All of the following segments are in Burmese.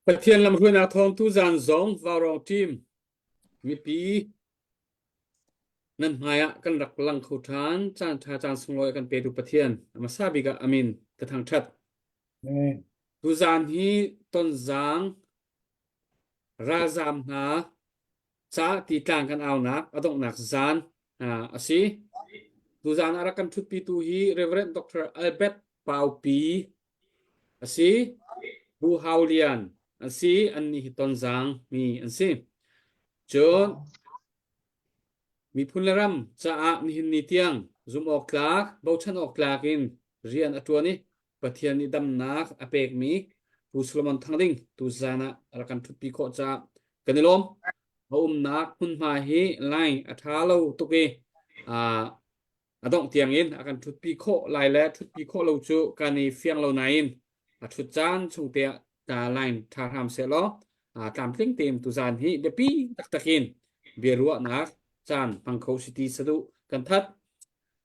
Bạch Thiên làm huyền ạc thong tu giàn giống vào rong team mi pi nan haya kan rak lang khu than chan tha chan sungloi kan pe du Pathian ama sabi ga amin ka thang that tu zan hi ton zang razam na cha ti tang kan aw nak adong nak zan asi tu zan ara kan thut pi tu hi Reverend Dr. Albert Pau Pi asi bu haulian asi an ni ton zang mi an si chon mi phunlaram cha a ni hin ni tiang zum ok tlak bo chan ok tlakin rian atwani Pathian ni dam nak apek mi pu Solomon thangding tu zana arakan thut pi kho cha kanilom nak hun ma hi lai athalo tuke a adong tiang in akan thut pi kho lai le thut pi kho lo chu kani fiang lo nain a thut chan chung te ta line tha ham se lo tam tling tem tu zan hi de pi tak takin berua nak chan pangkho city sadu kan that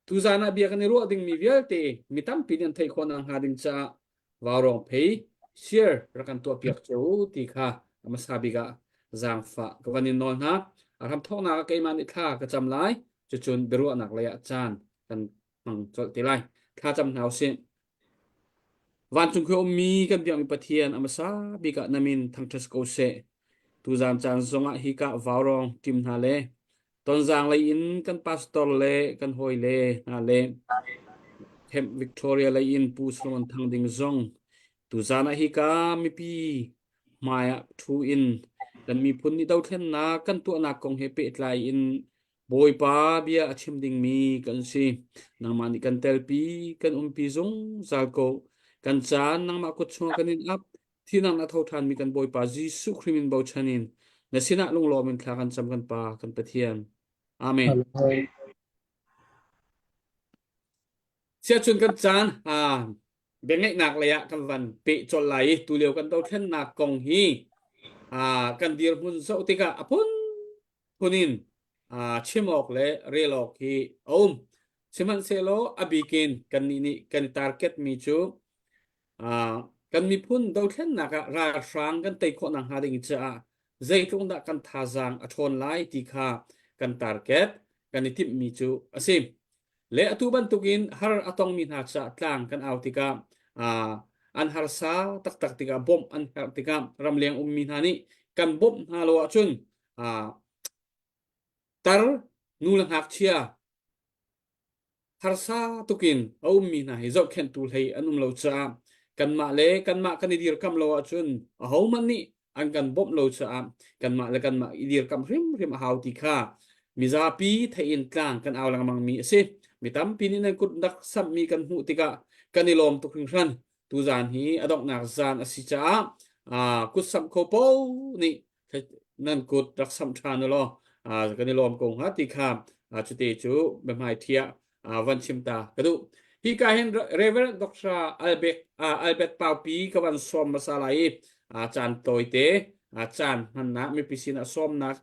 tu zana bia kan ru ding mi vial te mitam pin thai khon ang hading cha warong phei share rakan to piak cheu ti kha amasabiga zang fa kawanin non ha aram thona ka man itha ka cham lai chu chun beru nak la ya chan kan mang chol ti lai kha cham nau sin van chung kho mi kan biang Pathian amasabiga namin thang thas ko se tu zan chan zonga hi ka warong tim na le ton zang lai in kan pastor le kan hoi le na le hem Victoria lai in pu Solomon thang ding zong tu zana hi ka mi pi maya thu in kan mi phun ni dau then na kan tu na kong he pe tlai in boy pa bia achim ding mi kan si nang mani kan tel pi kan pi zong zal ko kan chan nang ma ko chho kan in up thinang na tho than mi kan boy pa Jesu Christ bo chanin na sina lung lo min thla kan cham kan pa kan Pathian amen sia chun kan chan bên ngay nạc lại kan van pe chol lai tu leo kan to then nak kong hi kan dir mun so tika apun punin chimok le relok hi siman selo abikin kan ni kan target mi chu kan mi phun do then naka ra sang kan tei kho nang ha ding cha zai tung da kan thazang athon lai ti kha kan target kan ni tip mi chu asim le atuban tukin har atong min ha cha tlang kan autika an har sa tak tak tika bom an har tika ramleng min hani kan bom ha lo chun tar nulang hak chia har sa tukin mi na hi zo khen tu lei anum lo cha kan ma le kan ma kan idir kam lo chun a ho man ni an kan bom lo cha kan ma le kan ma idir kam rim rim hau ti kha miza pi the in tlang kan aw lang mang mi se mi tam pi ni na kut dak sam mi kan hu tika kan ilom tu khring ran tu zan hi adok nak zan asi cha kut sam ko po ni nan kut dak sam than lo kan ilom kong ha ti kha chu te chu be mai thia van chimta kadu hi ka hen Reverend Dr. Albert Paupi ka van som masalai chan toite chan han na mi pisina som na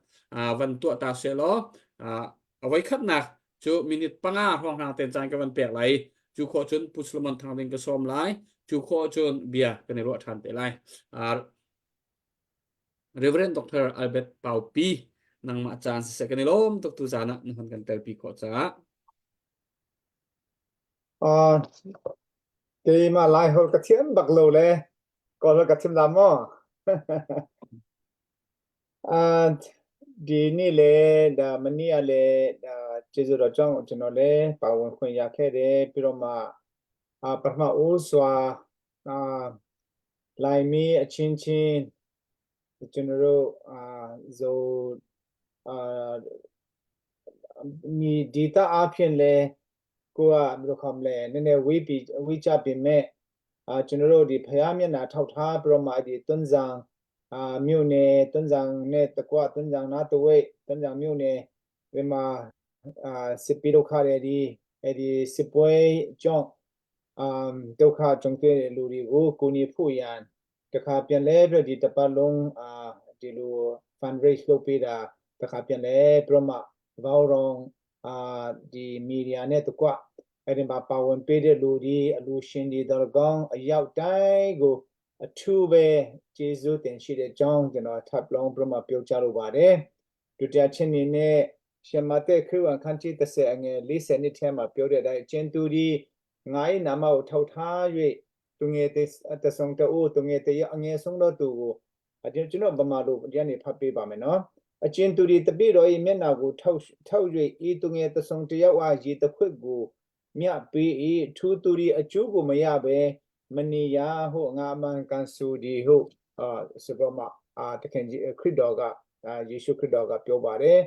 van tu ta selo awai khat na chu minute panga hong hang ten chan ka van pek lai chu kho chun puslamon thang ding ka som lai chu kho chun bia kan ro than te lai Reverend Dr. Albert Paupi nang ma chan se kan lom tok tu zana nang kan tel pi ko cha cái mà lại hồi cái thiếm bạc lầu lệ còn là cái thiếm làm mò đi nị lệ đã mình nị lệ đã chế độ trong cho nó lệ bảo quân khuyên ya khe de pero mà bắt mà u xóa lại mi chin chin cho nó rồi ni data option lệကိုကဘယ်လိုခေါ်မလဲနည်းနည်းဝေးချပြင်မဲ့ကျွန်တော်တို့ဒီဖယားမျက်နှာထောက်ထားပြီးတော့မှဒီတွန်းဆောင်မြို့နယ်တွန်းဆောင်နဲ့တကွတွန်းဆောင်နာတဝိတ်တွန်းဆောင်မြို့နယ်ဒီမှာစစ်ပီဒုက္ခတွေဒီစစ်ပွဲကြောင့်ဒုက္ခကြုံတွေ့တဲ့လူတွေကိုကိုနေဖို့ရန်တခါပြန်လဲပြီးဒီတပတ်လုံးဒီလို fundraise လုပ်ပေးတာတခါပြန်လဲပြီးတော့မှဘောင်းရောင်ဒီမီဒီယာနဲ့တကွအဲ့ဒီမှာပါဝင်ပေးတဲ့လူတွေအလူရှင်တွေတော်ကောင်းအရောက်တိုင်းကိုအထူးပဲကျေးဇူးတင်ရှိတဲ့အကြောင်းကျွန်တော်ထပ်လောင်းပြမပြောကြလိုပါတယ်ဒုတိယချင်းနေနဲ့ရှမတဲ့ခရစ်ဝင်ခန်းကြီး30အငယ်40နှစ်ထဲမှာပြောတဲ့အတိုင်းအကျဉ်သူဒီငါးနာမကိုထောက်ထား၍သူငယ်တဆောင်တူသူငယ်တရအငယ်ဆုံးတော့သူကိုကျွန်တော်ဗမာလိုဒီကနေဖတ်ပေးပါမယ်နော်အကျဉ်သူဒီတပိတော်၏မျက်နှာကိုထောက်၍ဤသူငယ်တဆောင်တယောက်အားရေတခွက်ကိုမြပေး၏ထူသူဒီအကျိုးကိုမရပဲမနေရဟုငါမှန်ကန်ဆူဒီဟုဆိုတော့မှတခင်ကြီးခရစ်တော်ကယေရှုခရစ်တော်ကပြောပါတယ်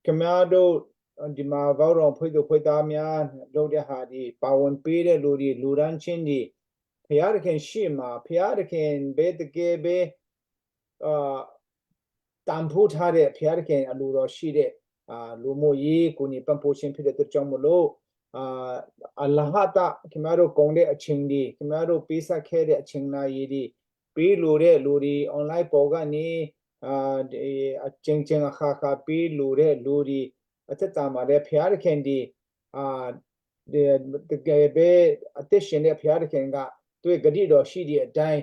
ခမရတို့ဒီမှာဘောက်တော်ဖွေးသူဖွေးသားများလုပ်တဲ့ဟာဒီပါဝင်ပေးတဲ့လူတွေလူရန်ချင်းတွေဖျားတခင်ရှေ့မှာဖျားတခင်ဘေးတကယ်ပဲတန်ဖိုးထားတဲ့ဖျားတခင်အလိုတော်ရှိတဲ့လူမျိုးရေးကိုနေပန်ပိုးရှင်ဖြစ်တဲ့အတွက်ကြောင့်မလို့အလဟတာခင်ဗျားတို့ကုံတဲ့အချိန်ဒီခင်ဗျားတို့ပေးဆက်ခဲ့တဲ့အချိန်နာရီဒီပေးလို့တဲ့လူတွေ online ပေါ်ကနေအချင်းအခါပေးလို့တဲ့လူတွေအသက်တာမှာလည်းဖျားတခင်ဒီတကယ်ပဲအသက်ရှင်တဲ့ဖျားတခင်ကသူ့ဂတိတော်ရှိတဲ့အတိုင်း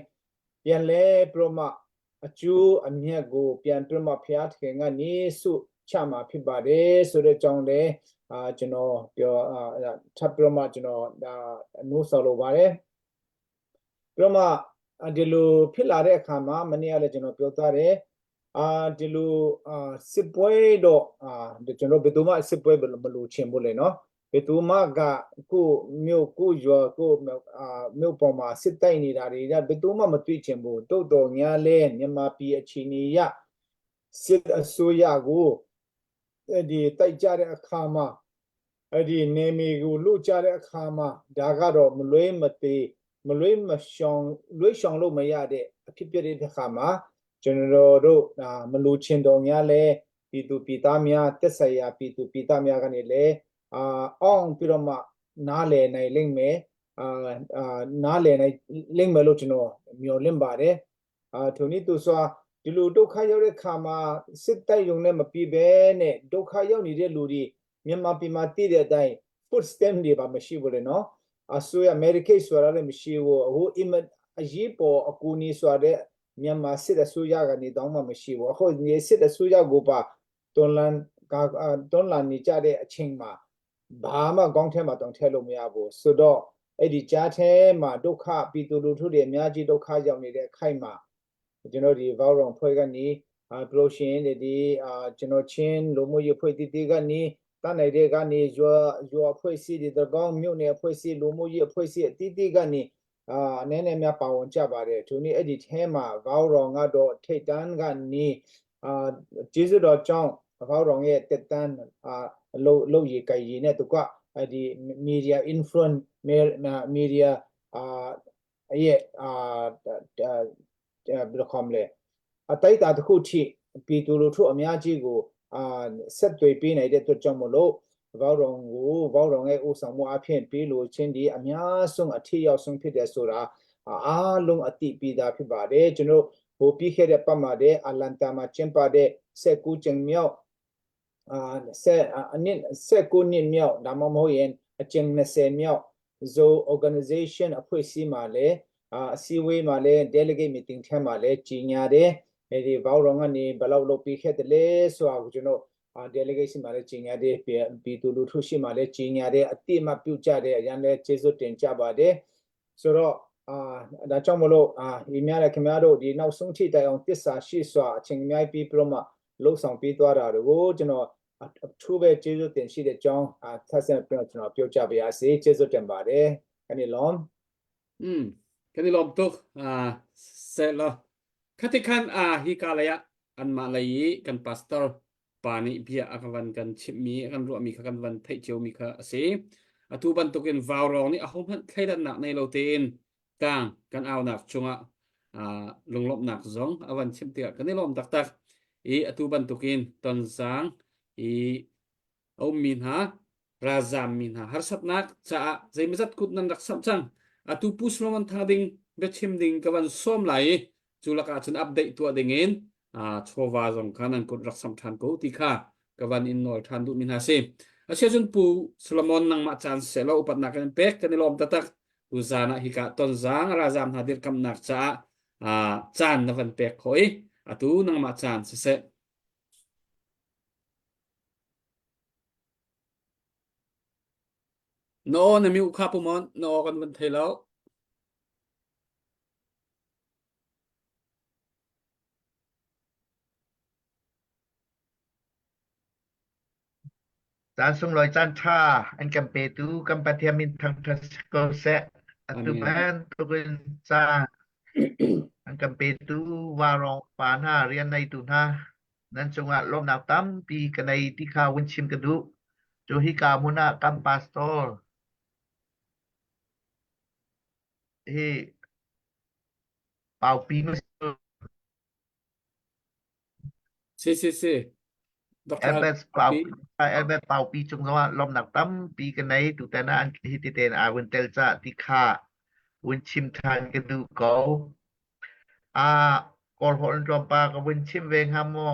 ပြန်လဲပြမအကျိုးအမြတ်ကိုပြန်ပြမဖျားတခင်ကနေစုချမှာဖြစ်ပါတယ်ဆိုတဲ့ကြောင့်လည်းကျွန်တော်ပြောထပ်ပြမကျွန်တော်နိုးဆော်လိုပါတယ်ပြမဒီလိုဖြစ်လာတဲ့အခါမှာမနေ့ကလည်းကျွန်တော်ပြောသားတယ်ဒီလိုစစ်ပွဲတော့ကျွန်တော်ဘယ်သူမှစစ်ပွဲမလို့ချင်ဘူးလေနော်ဘယ်သူမှကကိုမြို့ကိုရွာကိုမြို့ပေါ်မှာစစ်တိုက်နေတာတွေဘယ်သူမှမတွေ့ချင်ဘူးတိုးတော်များလဲမြန်မာပြည်အခြေအနေရစစ်အစိုးရကိုဒီတိုက်ကြတဲ့အခါမှာအဲ့ဒီနေမီကိုလွတ်ကြတဲ့အခါမှာဒါကတော့မလွဲမသေးမလွဲမရှောင်လို့မရတဲ့အဖြစ်ပြတဲ့အခါမှာကျွန်တော်တို့မလူချင်းတော်များလဲပြည်သူပြည်သားများတက်ဆိုင်ရာပြည်သူပြည်သားများကနေလဲအောင်ပြီးတော့မှနားလည်နိုင်လိမ့်မယ် နားလည်နိုင်လိမ့်မယ်လို့ကျွန်တော်မျှော်လင့်ပါတယ်ထိုနည်းသူစွာဒီလိုဒုက္ခရောက်တဲ့ခါမှာစစ်တိုက်ရုံနဲ့မပြီးဘဲနဲ့ဒုက္ခရောက်နေတဲ့လူတွေမြန်မာပြည်မှာတည်တဲ့အတိုင်း food stamp တွေပါမရှိဘူးလေနော်အစိုးရ Medicaid ဆိုတာလည်းမရှိဘူးဟိုအရေးပေါ်အကူအညီဆိုတာတဲ့မြန်မာစစ်အစိုးရကနေတောင်းမှမရှိဘူးအခုဒီစစ်အစိုးရကိုပါတွန်းလှန်နေကြတဲ့အချိန်မှာဘာမှကောင်းထဲမှာတောင်းထည့်လို့မရဘူးဆိုတော့အဲ့ဒီကြားထဲမှာဒုက္ခပြည်သူလူထုတွေအများကြီးဒုက္ခရောက်နေတဲ့ခိုက်မှာကျွန်တော်ဒီဘောက်ရောင်ဖွဲ့ကနေဘလို့ရှိရင်ဒီကျွန်တော်ချင်းလူမှုရေးဖွဲ့တည်တည်ကနေတန်နိုင်တဲ့ကနေရွာဖွဲ့စည်းဒီတော့ကောင်းမြို့နယ်ဖွဲ့စည်းလူမှုရေးဖွဲ့စည်းအတီးတီးကနေအနေနဲ့များပါဝင်ကြပါတယ်သူနေ့အဲ့ဒီထဲမှာဘောက်ရောင်ကတော့ထိတ်တန်းကနေကျေးဇူးတော်ကြောင့်ဘောက်ရောင်ရဲ့တက်တန်းလုပ်ရည်ကြည်နဲ့သူကဒီ media influence media ရဲ့ဘယ်လိုခေါ်မလဲအတိုက်တာတစ်ခုထိပြည်သူလူထုအများကြီးကိုဆက်သွယ်ပေးနိုင်တဲ့အတွက်ကြောင့်မလို့ဘောက်ရောင်ရဲ့ဥဆောင်မှုအဖြစ်ပေးလို့ချင်းဒီအများဆုံးအထီးရောက်ဆုံးဖြစ်တယ်ဆိုတာအားလုံးအသိပေးတာဖြစ်ပါတယ်ကျွန်တော်ဟိုပြီးခဲ့တဲ့ပတ်မှာတဲ့အလန်တာမှာကျင်းပတဲ့19ကျင်းမြောက်19နှစ်မြောက်ဒါမှမဟုတ်ရင်အကျဉ်း20မြောက် Zo organization အဖွဲ့အစည်းမှာလည်းအစည်းအဝေးမှာလည်း delegate meeting ထဲမှာလည်းကြီးညာတယ်အဲဒီဘောက်ရောင်ကနေဘယ်လောက်လုပ်ပြီးခဲ့တယ်လဲဆိုတာကိုကျွန်တော်delegation မှာလည်းကြီးညာတယ်ပြည်သူလူထုရှိမှလည်းကြီးညာတယ်အတိအမှပြုကြတယ်အရင်လည်းကျေးဇူးတင်ကြပါတယ်ဆိုတော့ဒါကြောင့်မလို့ဒီများလည်းခင်ဗျားတို့ဒီနောက်ဆုံးထိတိုင်အောင်တစ္ဆာရှိစွာအချိန်အများပြီးပြီးတော့မှလှုပ်ဆောင်ပြီးသွားတာတွေကိုကျွန်တော်အထူးပဲကျေးဇူးတင်ရှိတဲ့အကြောင်းဆက်ဆက်ပြီးတော့ကျွန်တော်ပြောကြပါရစေကျေးဇူးတင်ပါတယ်ကနေလောkanilom tuk selo katikan hikalaya an malai kan pastor pani bia akawan kan chipmi kan ruami kan van thai cheu mi kha ase atu ban tukin vaurong ni ahom han khaidan nak nei lotin tang kan aw nak chunga lunglop nak zong awan chimtia kanilom tak tak atu ban tukin ton sang om min ha razam min ha harsat nak cha zaimazat kut nan rak sam chang atu pusloman thading bechim ding kawan som lai chulaka chun update tu adingin chowa jong kanan kut rak sam than ko tikha kawan in nol than du min ha se asia chun pu solomon nang ma chan selo upat nak kan pek kanilom tatak uzana hika ton zang razam hadir kam nak cha chan na van pek khoi atu nang ma chan se no na mi ukha pumon no kan van thelo Tan sung loi chan cha an kam pe tu kam pa thiam min thang thas ko se atu ban tu kun cha an kam pe tu wa rong pa na rian nei tu na nan chung a lom na tam pi ka nei ti kha win chim ka du jo hi ka muna kam pastor he pau pi no si Albert pau pi chung wa lom na tam pi ka nei tu ta na an hi ti ten a win tel cha ti kha win chim than ka du ko còn hỗn trộm pa có bên chim về ham mò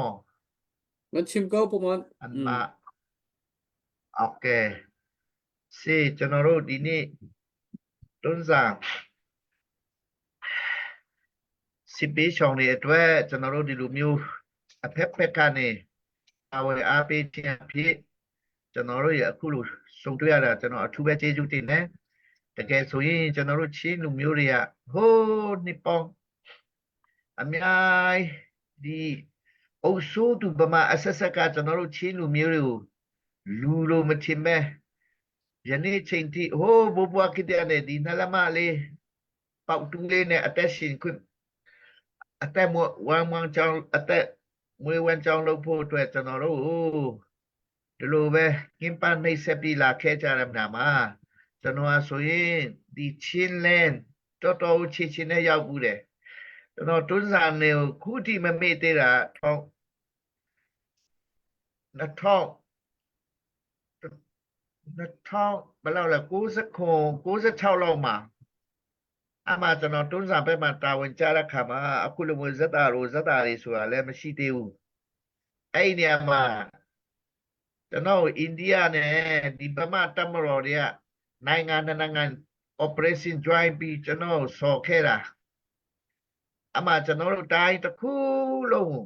Win chim go pumon anh mà ok si cho nó rồi đi nè đơn giản si bí chọn này tuệ cho nó rồi đi lùm yêu phép phép ca này ao ap chi phí cho nó rồi ở khu lù sông tuệ là cho nó thu bé chơi du tin nèแต่แกสวยcho nó rồi chi lùm yêu rồi hô nippon anh ai đi ô số tụ bà mà asasaka cho nó rồi chi lùm yêu rồi lù lù mà chim bé Jadi cinti, oh bubuah kita ni di dalam le, pak tunggu ni atas sin kun, atas wang chang atas wang chang lupa tu atas noro, oh dulu be kimpan ni sepi lah kerja dalam nama, jangan soin di chin len, toto chin ni jauh bude, jangan tunsan ni kuti memete lah, thong, na thong ဘယ်လောက်လဲ96လောက်မှာအမှကျွန်တော်တွန်းစာဘက်မှာတာဝန်ကျတဲ့ခါမှာအခုလိုမျိုးဇက်တာတွေဆိုတာလည်းမရှိသေးဘူးအဲ့ဒီနေရာမှာကျွန်တော်အိန္ဒိယနဲ့ဒီဗမာတပ်မတော်တွေကနိုင်ငံ operation join ပြီးကျွန်တော်ဆော်ခဲ့တာအမှကျွန်တော်တို့တိုင်းတစ်ခုလုံး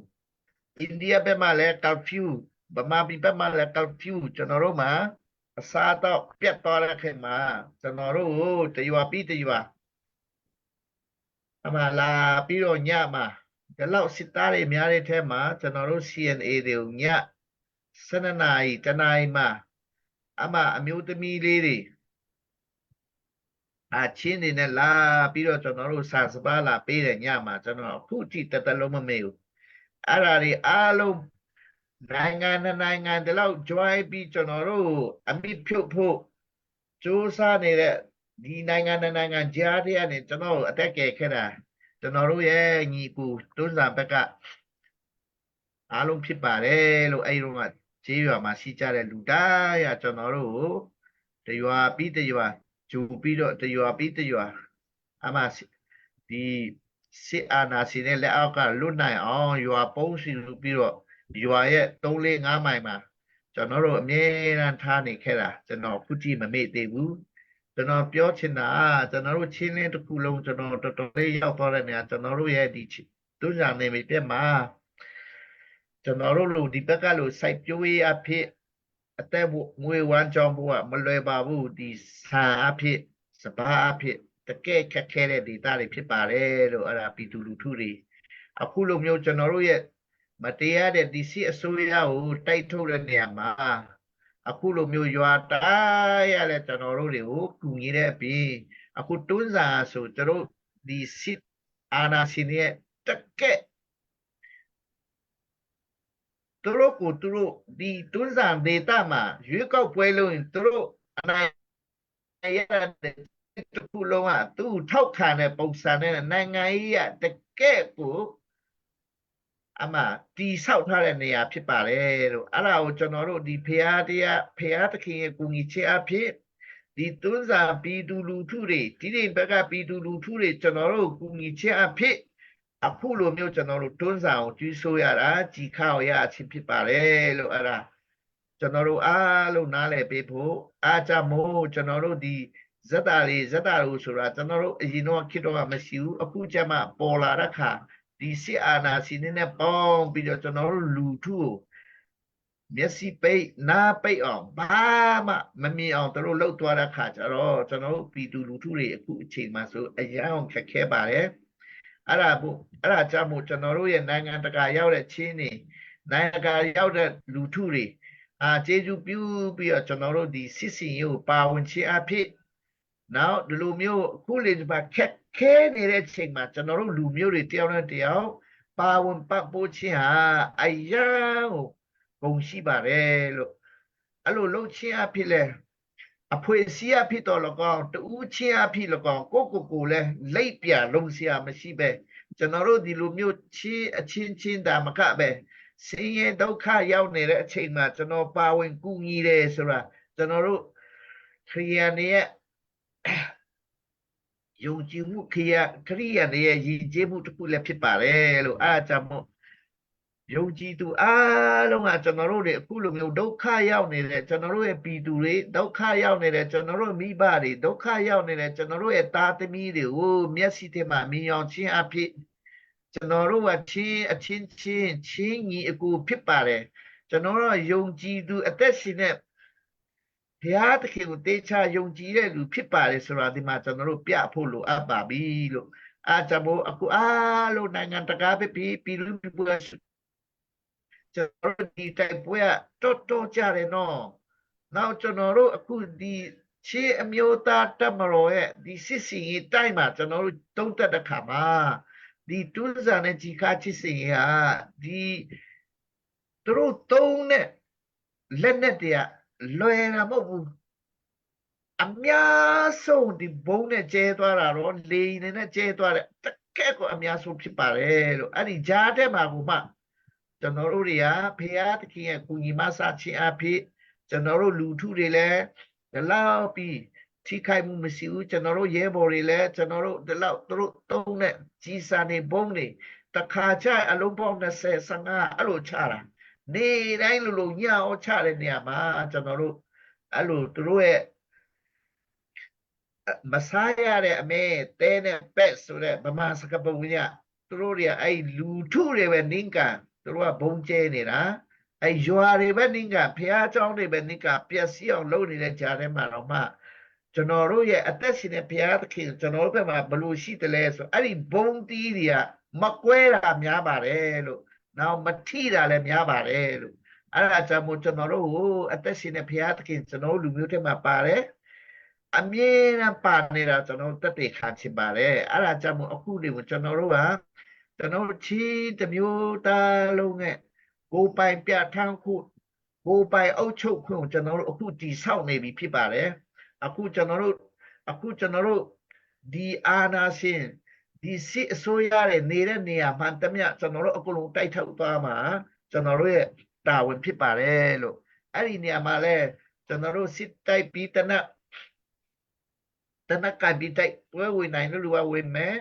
အိန္ဒိယဘက်မှာလည်း curfew ဗမာပြည်ဘက်မှာလည်း curfew ကျွန်တော်တို့မှာအစားတော့ပြတ်သွားတဲ့ခင်မှာကျွန်တော်တို့တရွာပြီးတရွာအမှလာပြီးတော့ညမှာဒီလောက်စစ်သားတွေများတဲ့ထဲမှာကျွန်တော်တို့ CNA တွေကိုည12နာရီတနာရီမှာအမှအမျိုးသမီးလေးတွေချင်းနေနဲ့လာပြီးတော့ကျွန်တော်တို့စာစပါးလာပေးတယ်ညမှာကျွန်တော်အခုထိတလုံးမမေ့ဘူးအဲ့ဒါတွေအားလုံးနိုင်ငံဒီလောက် join ပြီးကျွန်တော်တို့အမိဖြုတ်ဖို့စူးစမ်းနေတဲ့ဒီနိုင်ငံကြားထဲကနေကျွန်တော်အတက်ကယ်ခဲ့တာကျွန်တော်တို့ရဲ့ညီကူတွန်းစာဘက်ကအားလုံးဖြစ်ပါတယ်လို့အဲ့ဒီတော့ကခြေရွာမှာရှိကြတဲ့လူတိုင်းကကျွန်တော်တို့တရွာပြီးတရွာဂျူပြီးတော့တရွာပြီးတရွာအမှဒီစစ်အာဏာရှင်ရဲ့လက်အောက်ကလွတ်နိုင်အောင်ရွာပုံးစီလူပြီးတော့ရွာရဲ့3-4-5မိုင်မှာကျွန်တော်တို့အမြဲတမ်းထားနေခဲ့တာကျွန်တော်ခုကြည့်မမေ့သေးဘူးကျွန်တော်ပြောချင်တာကျွန်တော်တို့ချင်းလင်းတစ်ခုလုံးကျွန်တော်တော်တော်လေးရောက်သွားတဲ့နေရာကျွန်တော်တို့ရဲ့ဒီတွန်းစာနေမိပြက်မှာကျွန်တော်တို့လူဒီဘက်ကလူစိုက်ပျိုးရေးအဖြစ်အသက်ငွေဝမ်းကြောင်းဖို့ကမလွယ်ပါဘူးဒီဆန်အဖြစ်စပါးအဖြစ်တကယ်ခက်ခဲတဲ့ဒေသတွေဖြစ်ပါတယ်လို့အဲ့ဒါပြည်သူလူထုတွေအခုလိုမျိုးကျွန်တော်တို့ရဲ့မတရားတဲ့ဒီစီအစိုးရကိုတိုက်ထုတ်တဲ့နေရာမှာအခုလိုမျိုးရွာတိုင်းရလဲကျွန်တော်တို့တွေကိုကူညီတဲ့အပြင်အခုတွန်းစာဆိုကျွန်တော်ဒီစစ်အာဏာရှင်ရဲ့တကယ်သူတို့ကိုသူတို့ဒီတွန်းစာဒေတာမှာရွေးကောက်ပွဲလို့သူတို့အနိုင်ရတဲ့တခုလုံးကသူ့ထောက်ခံတဲ့ပုံစံနဲ့နိုင်ငံကြီးကတကယ်ကိုအမှတီဆောက်ထားတဲ့နေရာဖြစ်ပါတယ်လို့အဲ့ဒါကိုကျွန်တော်တို့ဒီဖရာသခင်ရဲ့ကူညီချက်အဖြစ်ဒီတွန်းစာပြည်သူလူထုတွေဒီဘက်ကပြည်သူလူထုတွေကျွန်တော်တို့ကူညီချက်အဖြစ်အခုလိုမျိုးကျွန်တော်တို့တွန်းစာကိုကျွေးဆိုရတာကြီးခါရအချင်းဖြစ်ပါတယ်လို့အဲ့ဒါကျွန်တော်တို့အားလုံးနားလည်ပေးဖို့အားကြမို့ကျွန်တော်တို့ဒီဇက်တာတို့ဆိုတာကျွန်တော်တို့အရင်တော့ခေတ်တော့မရှိဘူးအခုကျမှပေါ်လာတဲ့ခါဒီစစ်အာဏာရှင်နဲ့ပေါင်းပြီးတော့ကျွန်တော်တို့လူထုကိုမျက်စိပိတ်နားပိတ်အောင်ဘာမှမမြင်အောင်တို့လှုပ်သွားတဲ့ခါကျတော့ကျွန်တော်တို့ပြည်သူလူထုတွေအခုအချိန်မှဆိုအရန်ခက်ခဲပါတယ်အဲ့ဒါကြောင့်မို့ကျွန်တော်တို့ရဲ့နိုင်ငံတကာရောက်တဲ့ချင်းတွေနိုင်ငံတကာရောက်တဲ့လူထုတွေကျေးဇူးပြုပြီးတော့ကျွန်တော်တို့ဒီစစ်စင်ရေးကိုပါဝင်ခြင်းအဖြစ်နောက်ဒီလိုမျိုးအခုလေဒီမှာခက်ခဲနေတဲ့ချိန်မှာကျွန်တော်တို့လူမျိုးတွေတယောက်နဲ့တယောက်ပါဝင်ပတ်ပိုးခြင်းဟာအယံကိုဂုဏ်ရှိပါတယ်လို့အဲ့လိုလုပ်ခြင်းအဖြစ်လဲအဖွဲ့အစည်းအဖြစ်တော့လကောတူးချင်းအဖြစ်လကောကိုလဲလိပ်ပြလုံးစရာမရှိပဲကျွန်တော်တို့ဒီလိုမျိုးချင်းအချင်းတာမကပဲဆင်းရဲဒုက္ခရောက်နေတဲ့အချိန်မှာကျွန်တော်ပါဝင်ကူညီတယ်ဆိုတာကျွန်တော်တို့ခရိယာန်ရဲ့ယုံကြည်မှုခရိယာန်ရဲ့ရည်ကြည်မှုတစ်ခုလည်းဖြစ်ပါတယ်လို့အားကြောင့်မို့ယုံကြည်သူအားလုံးကကျွန်တော်တို့တွေအခုလိုမျိုးဒုက္ခရောက်နေတဲ့ကျွန်တော်တို့ရဲ့ပြည်သူတွေဒုက္ခရောက်နေတဲ့ကျွန်တော်တို့မိဘတွေဒုက္ခရောက်နေတဲ့ကျွန်တော်တို့ရဲ့သားသမီးတွေကိုမျက်စိထဲမှာမြင်အောင်ခြင်းအဖြစ်ကျွန်တော်တို့ကအချင်းညီအကိုဖြစ်ပါတယ်ကျွန်တော်တို့ယုံကြည်သူအသက်ရှင်တဲ့ဘုရားသခင်ကိုတေချာယုံကြည်တဲ့လူဖြစ်ပါတယ်ဆိုတာဒီမှာကျွန်တော်တို့ပြဖို့လိုအပ်ပါပြီလို့အားကြောင့်မို့အခုအားလုံးနိုင်ငံတကာပဲပြည်လူမျိုးကျွန်တော်တို့ဒီတိုက်ပွဲတော်ကြတယ်နော်နောက်ကျွန်တော်တို့အခုဒီရှေးအမျိုးသားတပ်မတော်ရဲ့ဒီစစ်စင်ရေးတိုက်မှာကျွန်တော်တို့တုံးတက်တဲ့ခါမှာဒီတွန်းစာနဲ့ကြီးခါချစ်စင်ရေးဟာဒီတို့သုံးတဲ့လက်နဲ့တည်းလွယ်တာမဟုတ်ဘူးအများဆုံးဒီဘုံနဲ့ကျဲသွားတာတော့လေနဲ့ကျဲသွားတဲ့တကယ်ကိုအများဆုံးဖြစ်ပါတယ်လို့အဲ့ဒီကြားထဲမှာကိုမှကျွန်တော်တို့တွေကဖရာသခင်ရဲ့ကူညီမဆခြင်းအဖြစ်ကျွန်တော်တို့လူထုတွေလည်း แต่เล่าปีที่ใครมึงมาสิวจะนรกเย่บริแล้วจะนรกแต่เล่าตรงเนี่ยจีซาในบงนี่ตะคาใช้อารมณ์บองนะเสสังอาอารมณ์ชาละนี่ได้ลูกเนี่ยเอาชาเลยเนี่ยมาจะนรกอารมณ์ตัวเอ Masaya de ame tene peso de mama saka bunya tururia ai lutu de beninga turua bongche ni na ai yua de beninga phia chong de beninga pia si ong lo ni de ja de ma lo ma ကျွန်တော်တို့ရဲ့အသက်ရှင်တဲ့ဘုရားသခင်ကျွန်တော်တို့ဘက်မှာဘလို့ရှိတယ်လဲဆိုအဲ့ဒီဘုံတီးတွေကမကွဲတာများပါတယ်လို့နောက်မထိတာလည်းများပါတယ်လို့အဲ့ဒါကြောင့်မို့ကျွန်တော်တို့ကိုအသက်ရှင်တဲ့ဘုရားသခင်ကျွန်တော်လူမျိုးတွေမှာပါတယ်အမြဲတမ်းပါနေတာကျွန်တော်တက်တည်ခံချင်ပါတယ်အဲ့ဒါကြောင့်မို့အခုဒီကိုကျွန်တော်တို့ကကျွန်တော်တို့ချီတစ်မျိုးသားလုံးနဲ့ကိုပိုင်ပြထန်းခုကိုပိုင်အုပ်ချုပ်ခွင့်ကိုကျွန်တော်တို့အခုတည်ဆောက်နေပြီဖြစ်ပါတယ်အခုကျွန်တော်တို့ဒီအာနာရှင်ဒီစစ်အစိုးရရဲ့နေတဲ့နေရာမှန်တမျှကျွန်တော်တို့အကုန်လုံးတိုက်ထုတ်သွားမှာကျွန်တော်တို့ရဲ့တာဝန်ဖြစ်ပါတယ်လို့အဲ့ဒီနေရာမှာလဲကျွန်တော်တို့စစ်တိုက်ပြီးတနက်ကပြီးတိုက်ပွဲဝင်နိုင်တဲ့လူကဝင်မယ်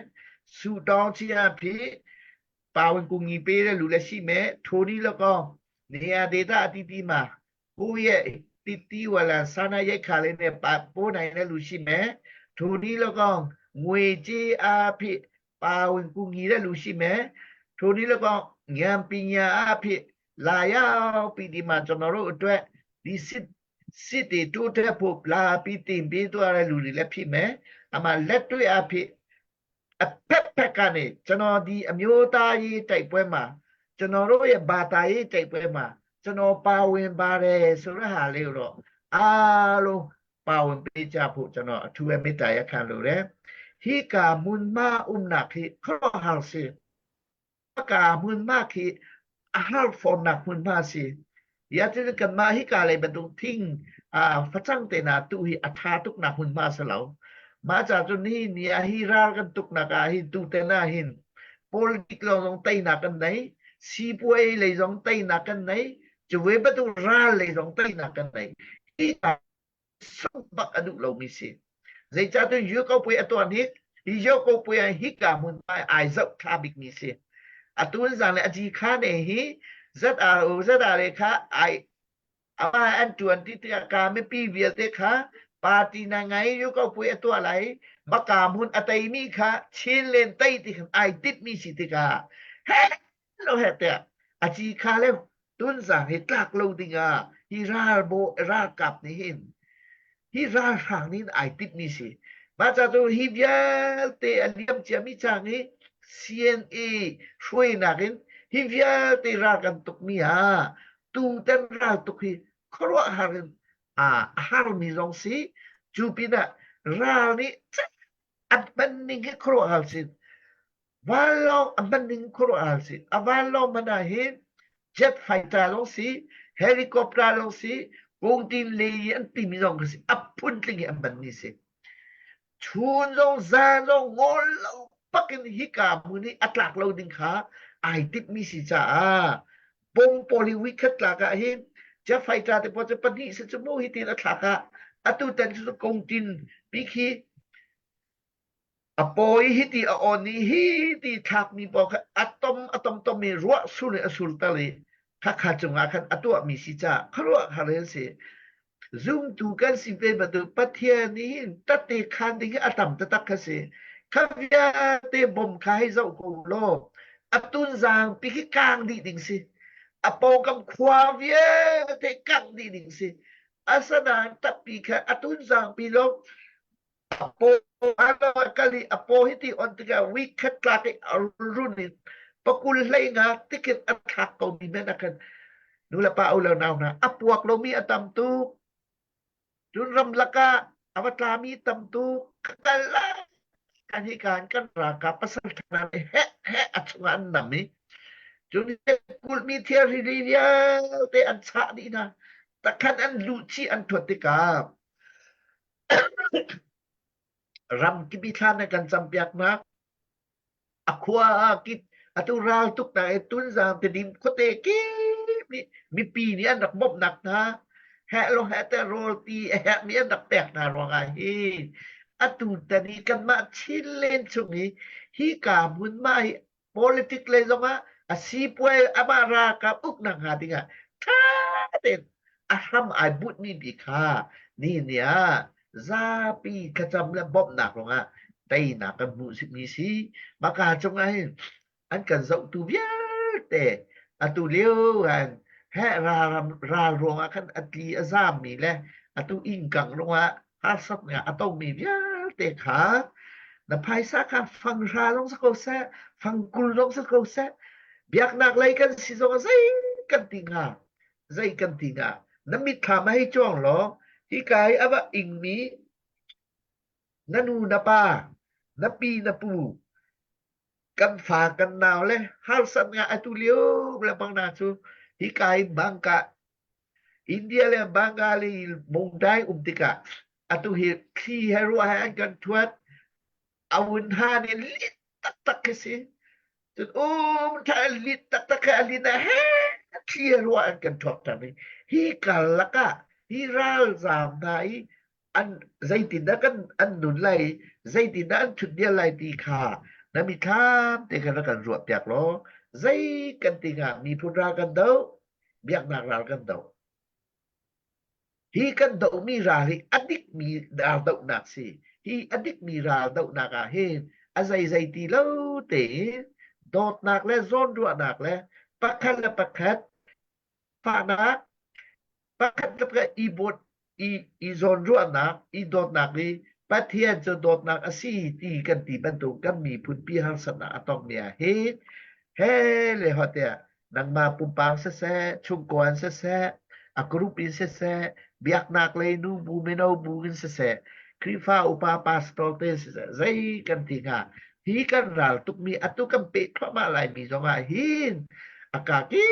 စူတောင်းချင်အဖြစ်ပါဝင်ကူညီပေးတဲ့လူလည်းရှိမယ်ထိုနည်းလည်းကောင်းနေရာဒေသအသီးသီးမှာကိုယ့်ရဲ့တီဝလာစာနာရိတ်ခါလေးနဲ့ပိုးနိုင်တဲ့လူရှိမယ်ထိုနည်းလည်းကောင်းငွေကြေးအားဖြင့်ပါဝင်ကူညီတဲ့လူရှိမယ်ထိုနည်းလည်းကောင်းဉာဏ်ပညာအားဖြင့်လာရောက်ပြီးဒီမှာကျွန်တော်တို့အတွက်ဒီစစ်တွေတိုးတက်ဖို့လာပြီးတင်ပေးသွားတဲ့လူတွေလည်းဖြစ်မယ်အမှလက်တွေ့အားဖြင့်အဖက်ကနေကျွန်တော်ဒီအမျိုးသားရေးတိုက်ပွဲမှာကျွန်တော်တို့ရဲ့ဘာသာရေးတိုက်ပွဲမှာကျွန်တော်ပါဝင်ပါတယ်ဆိုတဲ့ဟာလေးကိုတော့အားလုံးပါဝင်ပေးကြဖို့ကျွန်တော်အထူးပဲမေတ္တာရပ်ခံလိုတယ်ဟိကာမွန်မာနာခိခေါ်ဟာစီကာမွန်မာခိအဟ်ဖောနာမွန်မာစီYaitu kemahi kali betul ting facang tena tuhi athatuk na hun masalau maca tu ni ahirar kan tuk na kahin tu tena hin politik lo dong tay na kan nai si puai le dong tay na kan nai juwe betul ra le dong tay na kan nai ita sabak aduk lo misi zai cha tu yu ko puai atuan hik yu ko puai hika mun mai ai zau kabik misi atun zang le aji kha ne hi rất là khá ai anh chuẩn thì cả mấy pi việt thế khá party này ngay yêu cầu quay tua lại mà cả muốn ở tây mi khá trên lên tây thì ai tiếp mi gì thì cả hết lo hết đấy à chỉ khá lên tuân giảng hết lạc lâu thì à hi ra bộ ra cặp này hin hi ra hàng nên ai tiếp mi gì mà cha tôi hi việt thì anh em chỉ mi chàng ấy CNA xuôi nào cái hivya te ragan tuk mia tu ten ra tuk hi khro harin har mi rong si jupina ra ni abanning khro hal sin walong abanning khro hal sin awalong mana hin jet fighter long si helicopter long si gong tin le an ti mi rong si apun tling aban ni si chun long za long ngol pakin hika muni atlak lo ding kha ai tip mi si cha bong poli wicket la ka hin ja fighter te po te pani se chu mo hi tin atla ka atu tan chu kong tin pi khi apoi hi ti a on ni hi ti thak mi po ka atom to mi ro su ne asul ta le kha kha chunga khan atu mi si cha khro ha le se zoom tu kan si pe ba tu pathia ni ta te khan ding atam ta tak kha se khavya te bom khai zau ko lo atun zang pi kang di ding si apo kam khwa vie te kang di ding si asana tapi ka atun zang pi lo apo ano kali apo hiti on tiga wicket laki arunit pakul lai nga tiket attack ko mi menakan nula pa ulaw na apuak lo mi atam tu dun ram laka awatlami tam tu kakala kanhikan kan raka pasal tanan he atsungan nami juni kul mi theory dia te an cha di na takkan an luci an thotika ram kibithan kan sampiak na akwa kit atural tuk na etun zam te dim khote ki mi pi ni an nak mob nak na lo te roti mi nak pek na ronga hi atu tani kan ma chilen chungi hi ka mun mai politic le zonga asi pue amara ka uk na nga dinga ta den ahram ai but ni bi kha ni nia zapi kacam le bob nak ronga tay na kan mu mi si maka chung ai an kan zau tu via te atu liu an he ra rong akan atli azam mi le atu ingkang ronga hasap nga atong mi via te kha na paisa ka fang ra long sa ko sa fang kul long sa ko sa biak nak lai kan si zong zai kan tinga namit kha ma hi chong lo hi kai aba ing mi nanu na pa na pi na pu kan fa kan naw le hal san nga atu liu la bang na chu hi kai bangka India le bangali mungdai tika atu hi khi heru ha kan tuat awun ha ni lit tak kasi tut ta lit tak alina he khi heru kan tuat tani hi kalaka hi ral zam dai an zaitin da kan an nun lai zaitin da an chut dia lai ti kha na mi tham te kan ruat piak lo zai kan tinga mi pura kan dau biak nak ral kan dau hi kan dau mi ra hi adik mi ral dau nak si hi adik mi ral dau nak a hen a zai ti lo te dot nak le zon ruat nak le pakhat le pakhat fa nak pakhat le pakhat ibot i zon ruat nak i dot nak ni pathian cho dot nak asi ti kan ti ban tu kan mi phun pi hal sana atong nia he le hotia nang ma pumpang se chung kwan se agrupin se biak nak le nu bu meno bu gin se krifa upa pastol te se zai kan tinga hi kan ral tuk mi atu kan pe thwa ma lai mi zonga hin akaki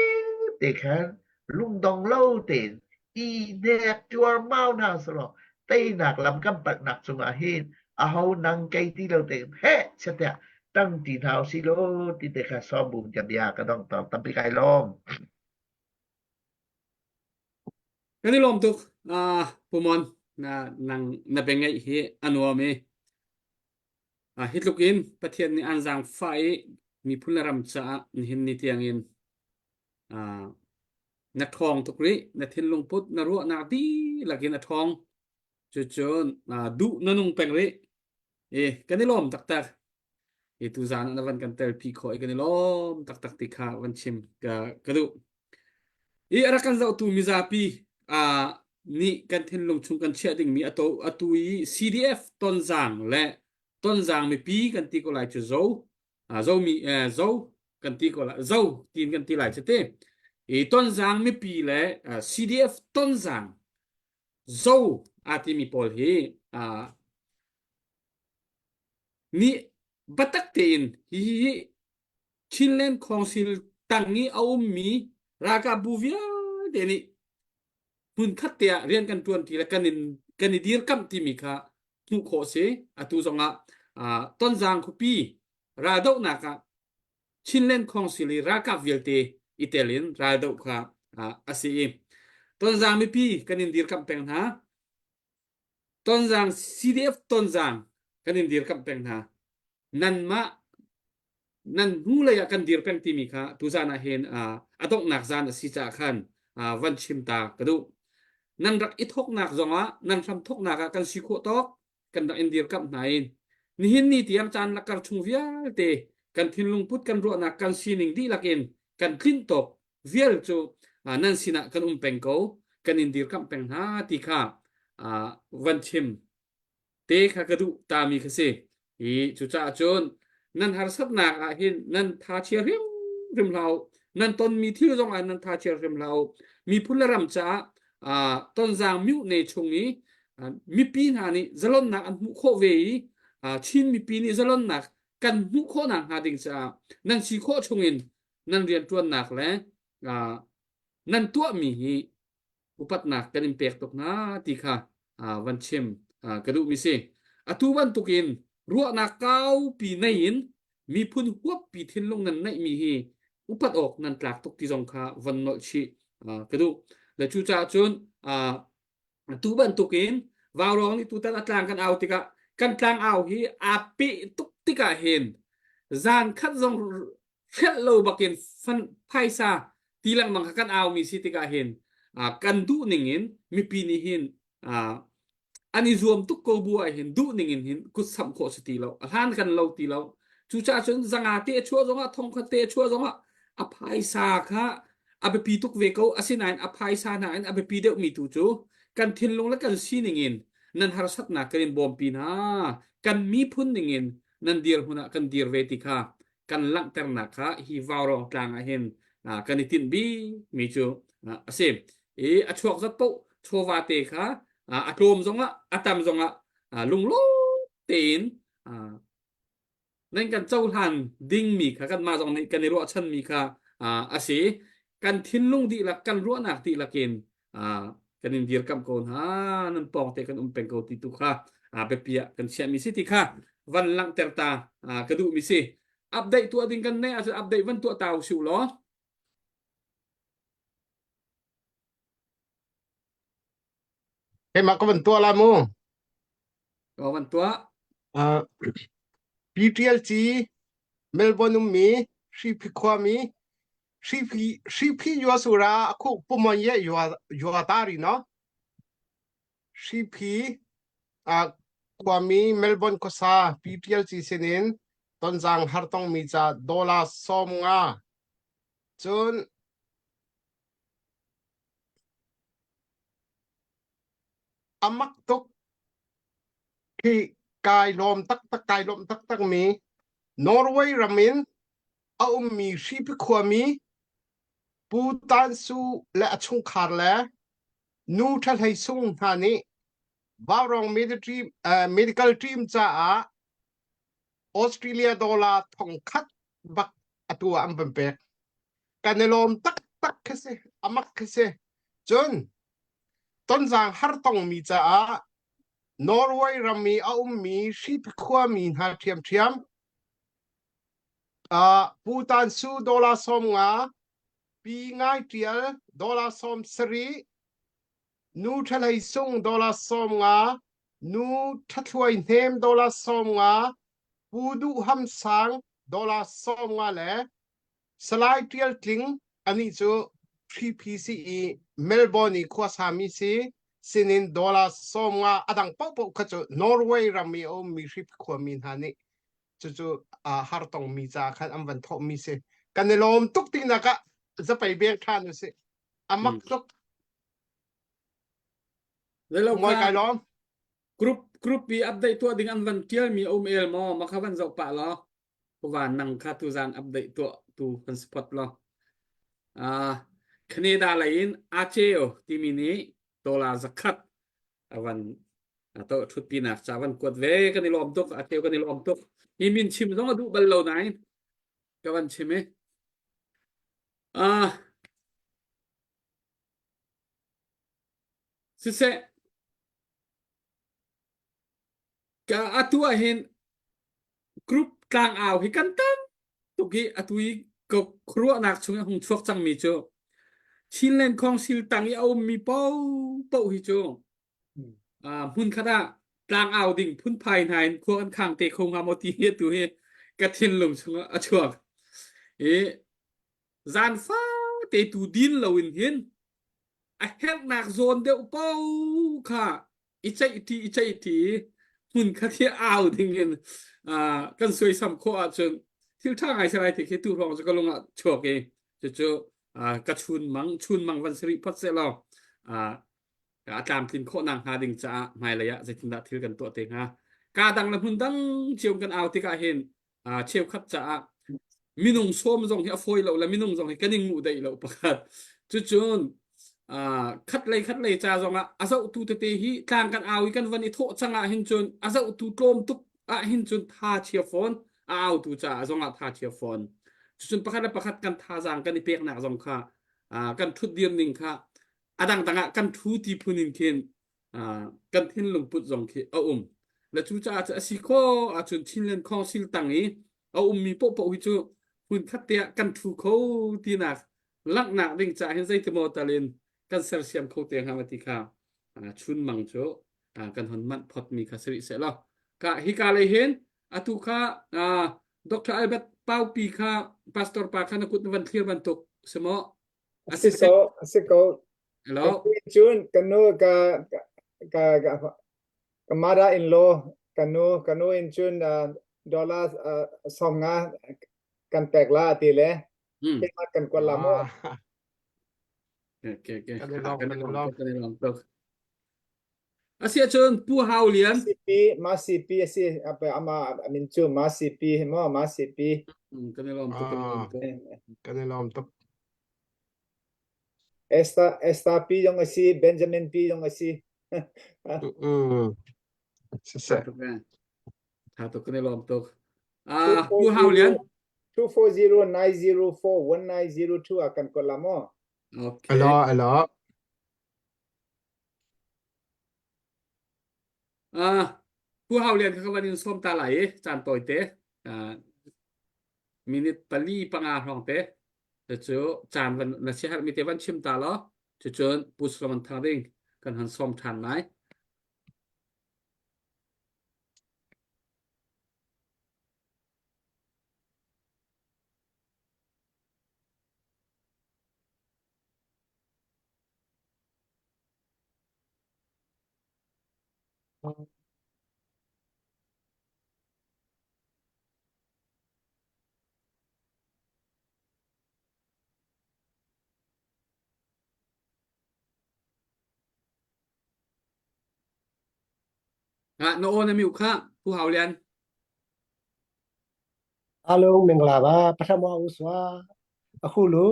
te khan lung dong lo ten i nek chuar mau na slo te nak lam kan pak nak sunga hin a ho nang kai ti lo te he chatia tăng tỷ thảo xí lô tí tê khá xóm bùm chạm bia cái đông tàu tâm bị gai lom Kanilom tuk pumon na bengai hi anuami hitlukin pathian ni anjang fai mi phularam cha ni hin ni tiangin na thong tukri na thin lungput na ru na ti lakin na thong chu chun du nanung pengri kanilom tak itu zan na van kan tel pi khoi kanilom tak tikha van chim ka kadu arakan zau tu mizapi ni kan thin lung chung kan chia ding mi atui CDF ton zang mi pi kan ti ko lai chu zo zo mi zo kan ti ko la zo tin kan ti lai chete ton zang mi pi le CDF ton zang zo ati mi pol hi ni batak tin hi chinlen council tangi au mi raga buvia deni hun khatia rian kan tuan ti la kanin dir kam ti mi kha tu kho se atu zonga ton jang khopi ra do na ka chinlen council raka vilte italian ra do kha asi ton jang mi pi kanin dir kam peng ha ton jang CDF ton jang kanin dir kam peng ha nan hule ya kan dir peng ti mi kha tu zana hen atok nak zan si cha khan van chim ta kadu nan rak ithok nak zonga nan sam thok nak kan si kho tok kan da indir kap nain ni hin ni tiam chan lakar chung vial te kan thin lung put kan ro nak kan sining di lakin kan klin tok vial chu nan sina kan peng ko kan indir kap peng ha ti kha van chim te kha kadu ta mi khase chu cha chon nan har sat nak hin nan tha chia rim lau nan ton mi thil zong nan tha chia rim lau mi phularam cha ton jang miu ne chungi mi pi na ni zalon nak an mu kho ve chin mi pi ni zalon nak kan mu kho na ha ding cha nan si kho chungin nan rian tuan nak le nan tua mi hi upat nak kan impact tok na ti kha van chem kadu mi se atu ban tukin ruwa na kau pi nain mi phun huap pi thin long nan nai mi hi upat ok nan tlak tok ti jong kha van no chi kadu le chu cha chun tu ban tukin vào rong ni tu tan atlang kan au tika kan tlang au hi api tuk tika hin zan khat zong khet lo bakin fan phaisa tilang mang kan au mi si tika hin kan du ningin mi pi ni hin ani zoom tuk ko bu a hin du ningin hin ku sam kho si lo han kan lo ti lo chu cha chun zanga te chua zonga thong kha te chua zonga a phaisa kha abe pi tuk ve ko asinain a phaisa na an abe pi de mi tu chu kan thin long la kan si ningin nan har sat na kan bom pi na kan mi phun ningin nan dir huna kan dir ve ti kha kan lang ter na kha hi vaw rong tlang a hin kan tin bi mi chu asem a chuak zat po chowa te kha atom zonga atam zonga lung lo tin nên kan châu hàn ding mi kha kan ma zong ni kan ro chan mi kha ase kan thin lung di la kan ro nak ti la ken kan in dir kam kon ha nan pong te kan peng ko ti tu kha pe pia kan sia mi si ti kha van lang ter ta ka du mi si update tu ading kan ne as update van tu tao siu lo Hey, makabantua la mo. ko van tu PTLG Melbourne mi shipi kwami shipi yosura aku pumonye yuatari no shipi kwami Melbourne kosa PTLG sinin tonjang hartong mija dola somnga chun amak tok ki kai lom tak mi Norway ramin mi shipi kwami Bhutan su le achung khar le nu thal hai sung hani warong medical team cha Australia dollar thong khat bak atua ampempe kanelom tak kese amak kese chun tonjang har tong mi cha Norway rami mi shipi kwami ha thiam Bhutan su dollar som nga pi ngai tial dollar som sri nu thalai sung dollar som nga nu thathloi hem dollar som nga pudu ham sang dollar som nga le salai tial tling ani chu 3PCE Melbourne khwa sami si sinin dollar som nga adang pau khachu Norway rami mi ship khwamin hani chu hartong mi cha khan amwan tho mi se kanelom tuk ti naka za pai bek than se amak tok le lo moi kai lom group bi update tu ding an van tial mi el mo ma kha van zau pa lo ko van nang kha tu zan update tu kan spot lo Canada lain acheo ti mini dollar zakat avan to thut pi na cha van kwat ve kan lom tok acheo kan lom tok i min chim zong du bal lo nai ka van chime se ka atua hin group tlang ao hi kan tam tu ki atui ko khruak nak chung hong chuak chang mi chu chin len khong sil tang i au mi pau hi chu hun khada tlang ao ding phun phai nai khok an khang te khong ha mo ti he tu he ka thin lum chung a chuak zan fa te tu din lo in hin a hel nak zon de pau kha ichai ti hun kha thi ao ding in kan soi sam kho a chun thil thang ai sai ti ke tu rong ka longa chok e chu ka chun mang van sri phat se lo ka tam tin kho nang ha ding cha mai la ya zai tin da thil kan to te nga ka dang la hun dang chiu kan ao ti ka hen cheu khat cha minung som jong hi a foi lo la minung jong hi kaning mu dai lo pakhat chu chun khát lấy cha dòng azau tu te hi tlang kan awi kan vani tho changa hin chun azau tu tlom tuk hin chun tha chia phone au tu cha zonga tha chia phone chun pakhat kan tha jang kan ipek na zong kha kan thut diam ning kha adang tanga kan thu ti phunin khin kan thin lung put zong khi la chu cha si kho chun chin len khong sil tangi mi po hi chu hun khat te kan thu kho ti na lak na ding cha hin zai te mo talin กันเซอร์เซียมเขาเตียงหามาติค่ะชุนมังโจกันหนมันพอดมีคาสริเสร็จแล้วกะฮิกาเลยเห็นตุค่ะดรอัลเบตเปาปีค่ะพาสตอร์ปาค่ะนักกุตวันเคลียร์บันตุกสมอasiko แล้ว Jun kanu ka mara in law kanu in Jun dollar somnga kan pekla ti le อืม kan kwala mo โอเคกันเลยลองกันเลยลอง กันเลยลองตุกเสียเชิญผู้เฮาเลียน masipi si apa ama amin chu masipi mo masipi กันเลยลองตุกกันเลยลองตุก กันเลยลองตับ esta pi yung asi Benjamin pi yung asi เสร็จ ตุกนะถ้าตุกกันเลยลองตุกผู้เฮาเลียน 240-904-1902 akan kwala mo โอเค อะไร ผู้เฮาเรียนคือวันนี้ส้มตาไหลจานต่อยเตมินิตปลีปังอาหองเตจะเจอจานวันนักเชียร์มีเทวันชิมตาล้อจะเจอปุสมันทาริงกันหันส้มทานไหมโนโอนะมิวค่ะผู้เฮาเรียน အားလုံးမင်္ဂလာပါပထမဦးစွာအခုလို